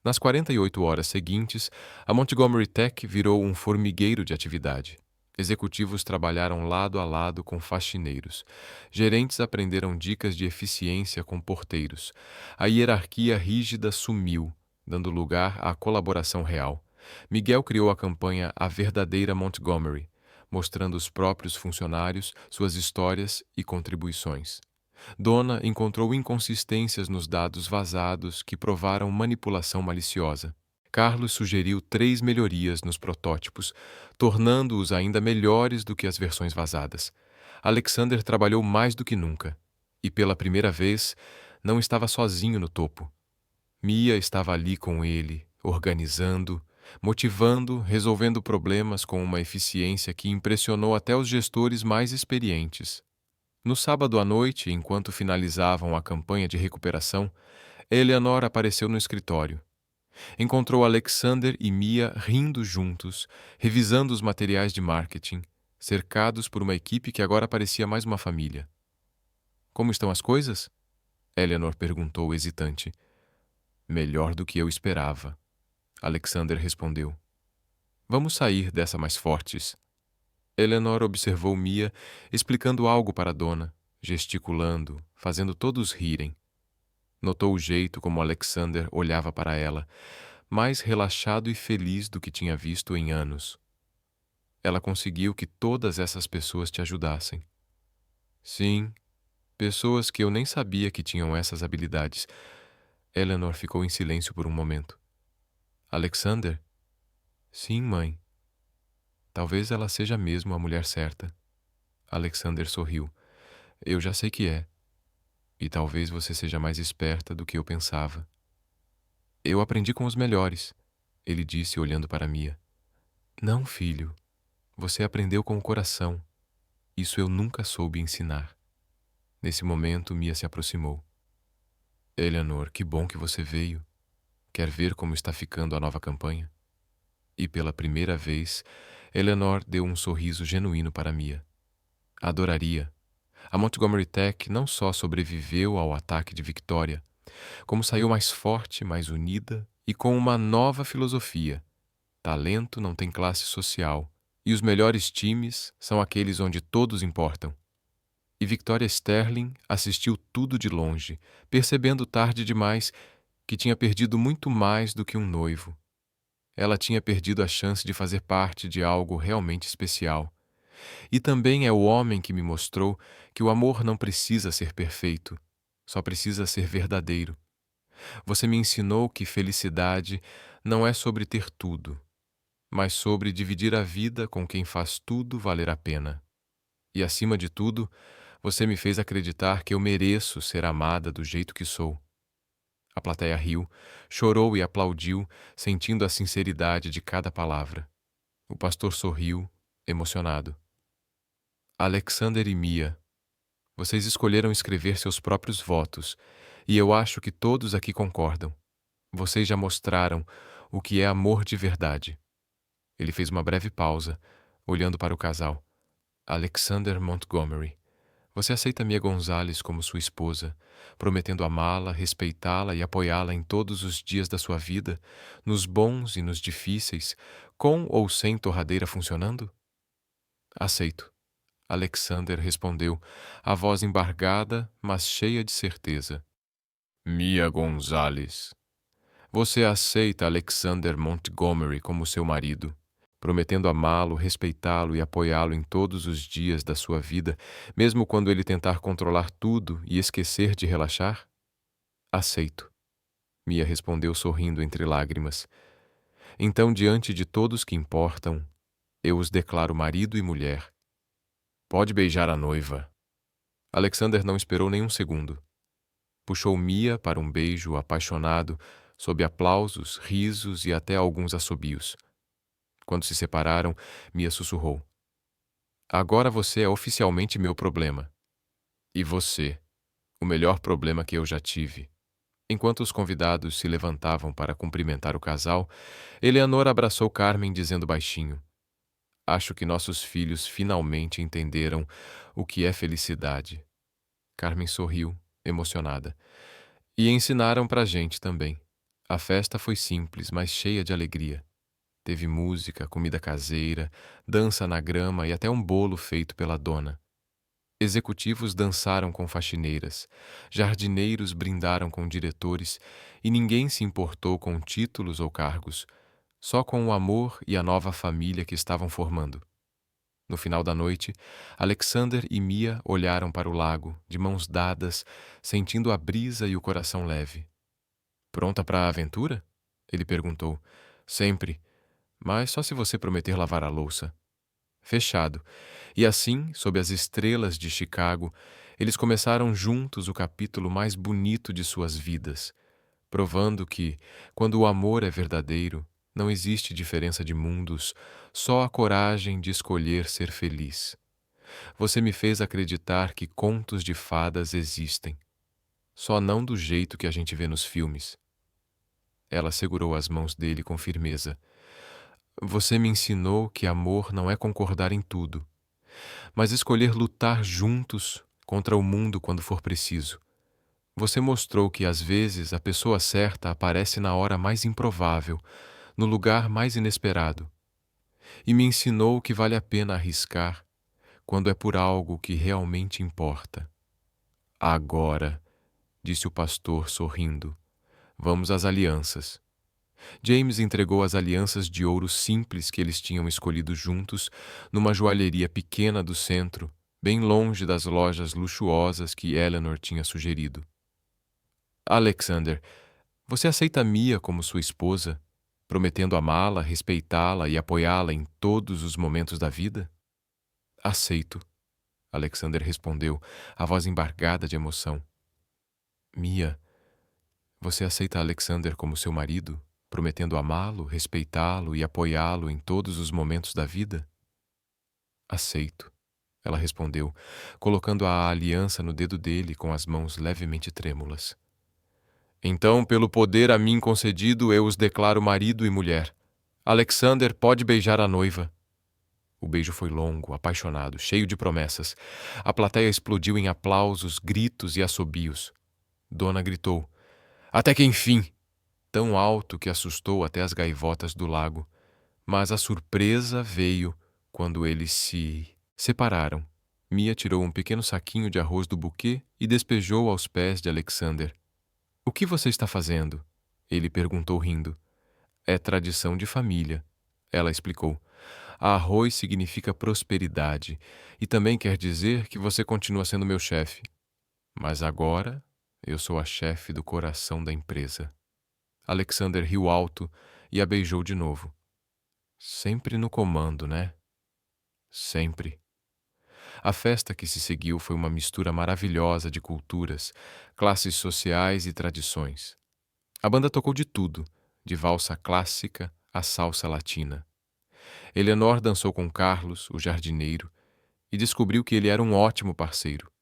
Nas 48 horas seguintes, a Montgomery Tech virou um formigueiro de atividade. Executivos trabalharam lado a lado com faxineiros. Gerentes aprenderam dicas de eficiência com porteiros. A hierarquia rígida sumiu, dando lugar à colaboração real. Miguel criou a campanha A Verdadeira Montgomery, mostrando os próprios funcionários, suas histórias e contribuições. Dona encontrou inconsistências nos dados vazados que provaram manipulação maliciosa. Carlos sugeriu 3 melhorias nos protótipos, tornando-os ainda melhores do que as versões vazadas. Alexander trabalhou mais do que nunca. E pela primeira vez, não estava sozinho no topo. Mia estava ali com ele, organizando, motivando, resolvendo problemas com uma eficiência que impressionou até os gestores mais experientes. No sábado à noite, enquanto finalizavam a campanha de recuperação, Eleanor apareceu no escritório. Encontrou Alexander e Mia rindo juntos, revisando os materiais de marketing, cercados por uma equipe que agora parecia mais uma família. Como estão as coisas? Eleanor perguntou hesitante. Melhor do que eu esperava, Alexander respondeu. Vamos sair dessa mais fortes. Eleanor observou Mia, explicando algo para a dona, gesticulando, fazendo todos rirem. Notou o jeito como Alexander olhava para ela, mais relaxado e feliz do que tinha visto em anos. Ela conseguiu que todas essas pessoas te ajudassem. Sim, pessoas que eu nem sabia que tinham essas habilidades. Eleanor ficou em silêncio por um momento. Alexander? Sim, mãe. Talvez ela seja mesmo a mulher certa. Alexander sorriu. Eu já sei que é. E talvez você seja mais esperta do que eu pensava. Eu aprendi com os melhores, ele disse olhando para Mia. Não, filho. Você aprendeu com o coração. Isso eu nunca soube ensinar. Nesse momento, Mia se aproximou. Eleanor, que bom que você veio. Quer ver como está ficando a nova campanha? E pela primeira vez, Eleanor deu um sorriso genuíno para Mia. Adoraria. A Montgomery Tech não só sobreviveu ao ataque de Victoria, como saiu mais forte, mais unida e com uma nova filosofia. Talento não tem classe social, e os melhores times são aqueles onde todos importam. E Victoria Sterling assistiu tudo de longe, percebendo tarde demais que tinha perdido muito mais do que um noivo. Ela tinha perdido a chance de fazer parte de algo realmente especial. E também é o homem que me mostrou que o amor não precisa ser perfeito, só precisa ser verdadeiro. Você me ensinou que felicidade não é sobre ter tudo, mas sobre dividir a vida com quem faz tudo valer a pena. E acima de tudo, você me fez acreditar que eu mereço ser amada do jeito que sou. A plateia riu, chorou e aplaudiu, sentindo a sinceridade de cada palavra. O pastor sorriu, emocionado. Alexander e Mia, vocês escolheram escrever seus próprios votos, e eu acho que todos aqui concordam. Vocês já mostraram o que é amor de verdade. Ele fez uma breve pausa, olhando para o casal. Alexander Montgomery, você aceita Mia Gonzalez como sua esposa, prometendo amá-la, respeitá-la e apoiá-la em todos os dias da sua vida, nos bons e nos difíceis, com ou sem torradeira funcionando? Aceito. Alexander respondeu, a voz embargada, mas cheia de certeza. Mia Gonzalez, você aceita Alexander Montgomery como seu marido, prometendo amá-lo, respeitá-lo e apoiá-lo em todos os dias da sua vida, mesmo quando ele tentar controlar tudo e esquecer de relaxar? Aceito. Mia respondeu sorrindo entre lágrimas. Então, diante de todos que importam, eu os declaro marido e mulher. Pode beijar a noiva. Alexander não esperou nem um segundo. Puxou Mia para um beijo apaixonado, sob aplausos, risos e até alguns assobios. Quando se separaram, Mia sussurrou. Agora você é oficialmente meu problema. E você, o melhor problema que eu já tive. Enquanto os convidados se levantavam para cumprimentar o casal, Eleanor abraçou Carmen dizendo baixinho. Acho que nossos filhos finalmente entenderam o que é felicidade. Carmen sorriu, emocionada. E ensinaram pra gente também. A festa foi simples, mas cheia de alegria. Teve música, comida caseira, dança na grama e até um bolo feito pela dona. Executivos dançaram com faxineiras, jardineiros brindaram com diretores e ninguém se importou com títulos ou cargos, só com o amor e a nova família que estavam formando. No final da noite, Alexander e Mia olharam para o lago, de mãos dadas, sentindo a brisa e o coração leve. Pronta para a aventura? Ele perguntou. Sempre, mas só se você prometer lavar a louça. Fechado. E assim, sob as estrelas de Chicago, eles começaram juntos o capítulo mais bonito de suas vidas, provando que, quando o amor é verdadeiro, não existe diferença de mundos, só a coragem de escolher ser feliz. Você me fez acreditar que contos de fadas existem, só não do jeito que a gente vê nos filmes. Ela segurou as mãos dele com firmeza. Você me ensinou que amor não é concordar em tudo, mas escolher lutar juntos contra o mundo quando for preciso. Você mostrou que às vezes a pessoa certa aparece na hora mais improvável, no lugar mais inesperado, e me ensinou que vale a pena arriscar quando é por algo que realmente importa. Agora, disse o pastor sorrindo, vamos às alianças. James entregou as alianças de ouro simples que eles tinham escolhido juntos numa joalheria pequena do centro, bem longe das lojas luxuosas que Eleanor tinha sugerido. Alexander, você aceita Mia como sua esposa, prometendo amá-la, respeitá-la e apoiá-la em todos os momentos da vida? Aceito, Alexander respondeu, a voz embargada de emoção. Mia, você aceita Alexander como seu marido, prometendo amá-lo, respeitá-lo e apoiá-lo em todos os momentos da vida? Aceito, ela respondeu, colocando a aliança no dedo dele com as mãos levemente trêmulas. Então, pelo poder a mim concedido, eu os declaro marido e mulher. Alexander pode beijar a noiva. O beijo foi longo, apaixonado, cheio de promessas. A plateia explodiu em aplausos, gritos e assobios. Dona gritou. Até que enfim, tão alto que assustou até as gaivotas do lago. Mas a surpresa veio quando eles se separaram. Mia tirou um pequeno saquinho de arroz do buquê e despejou aos pés de Alexander. "O que você está fazendo?" Ele perguntou rindo. "É tradição de família", ela explicou. "Arroz significa prosperidade e também quer dizer que você continua sendo meu chefe. Mas agora eu sou a chefe do coração da empresa." Alexander riu alto e a beijou de novo. "Sempre no comando, né?" "Sempre." A festa que se seguiu foi uma mistura maravilhosa de culturas, classes sociais e tradições. A banda tocou de tudo, de valsa clássica a salsa latina. Eleanor dançou com Carlos, o jardineiro, e descobriu que ele era um ótimo parceiro.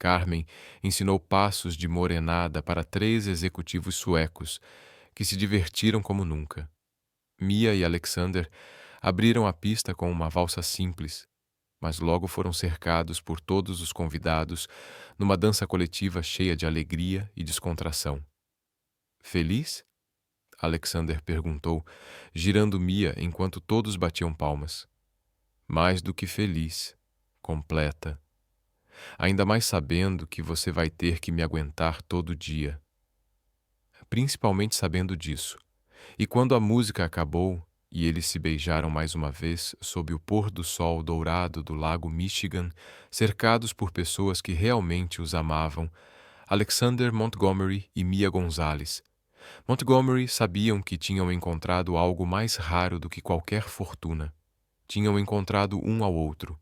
Carmen ensinou passos de morenada para 3 executivos suecos, que se divertiram como nunca. Mia e Alexander abriram a pista com uma valsa simples, mas logo foram cercados por todos os convidados numa dança coletiva cheia de alegria e descontração. "Feliz?" Alexander perguntou, girando Mia enquanto todos batiam palmas. "Mais do que feliz", completa. "Ainda mais sabendo que você vai ter que me aguentar todo dia." Principalmente sabendo disso. E quando a música acabou e eles se beijaram mais uma vez sob o pôr do sol dourado do lago Michigan, cercados por pessoas que realmente os amavam, Alexander Montgomery e Mia Gonzalez. Montgomery sabiam que tinham encontrado algo mais raro do que qualquer fortuna. Tinham encontrado um ao outro.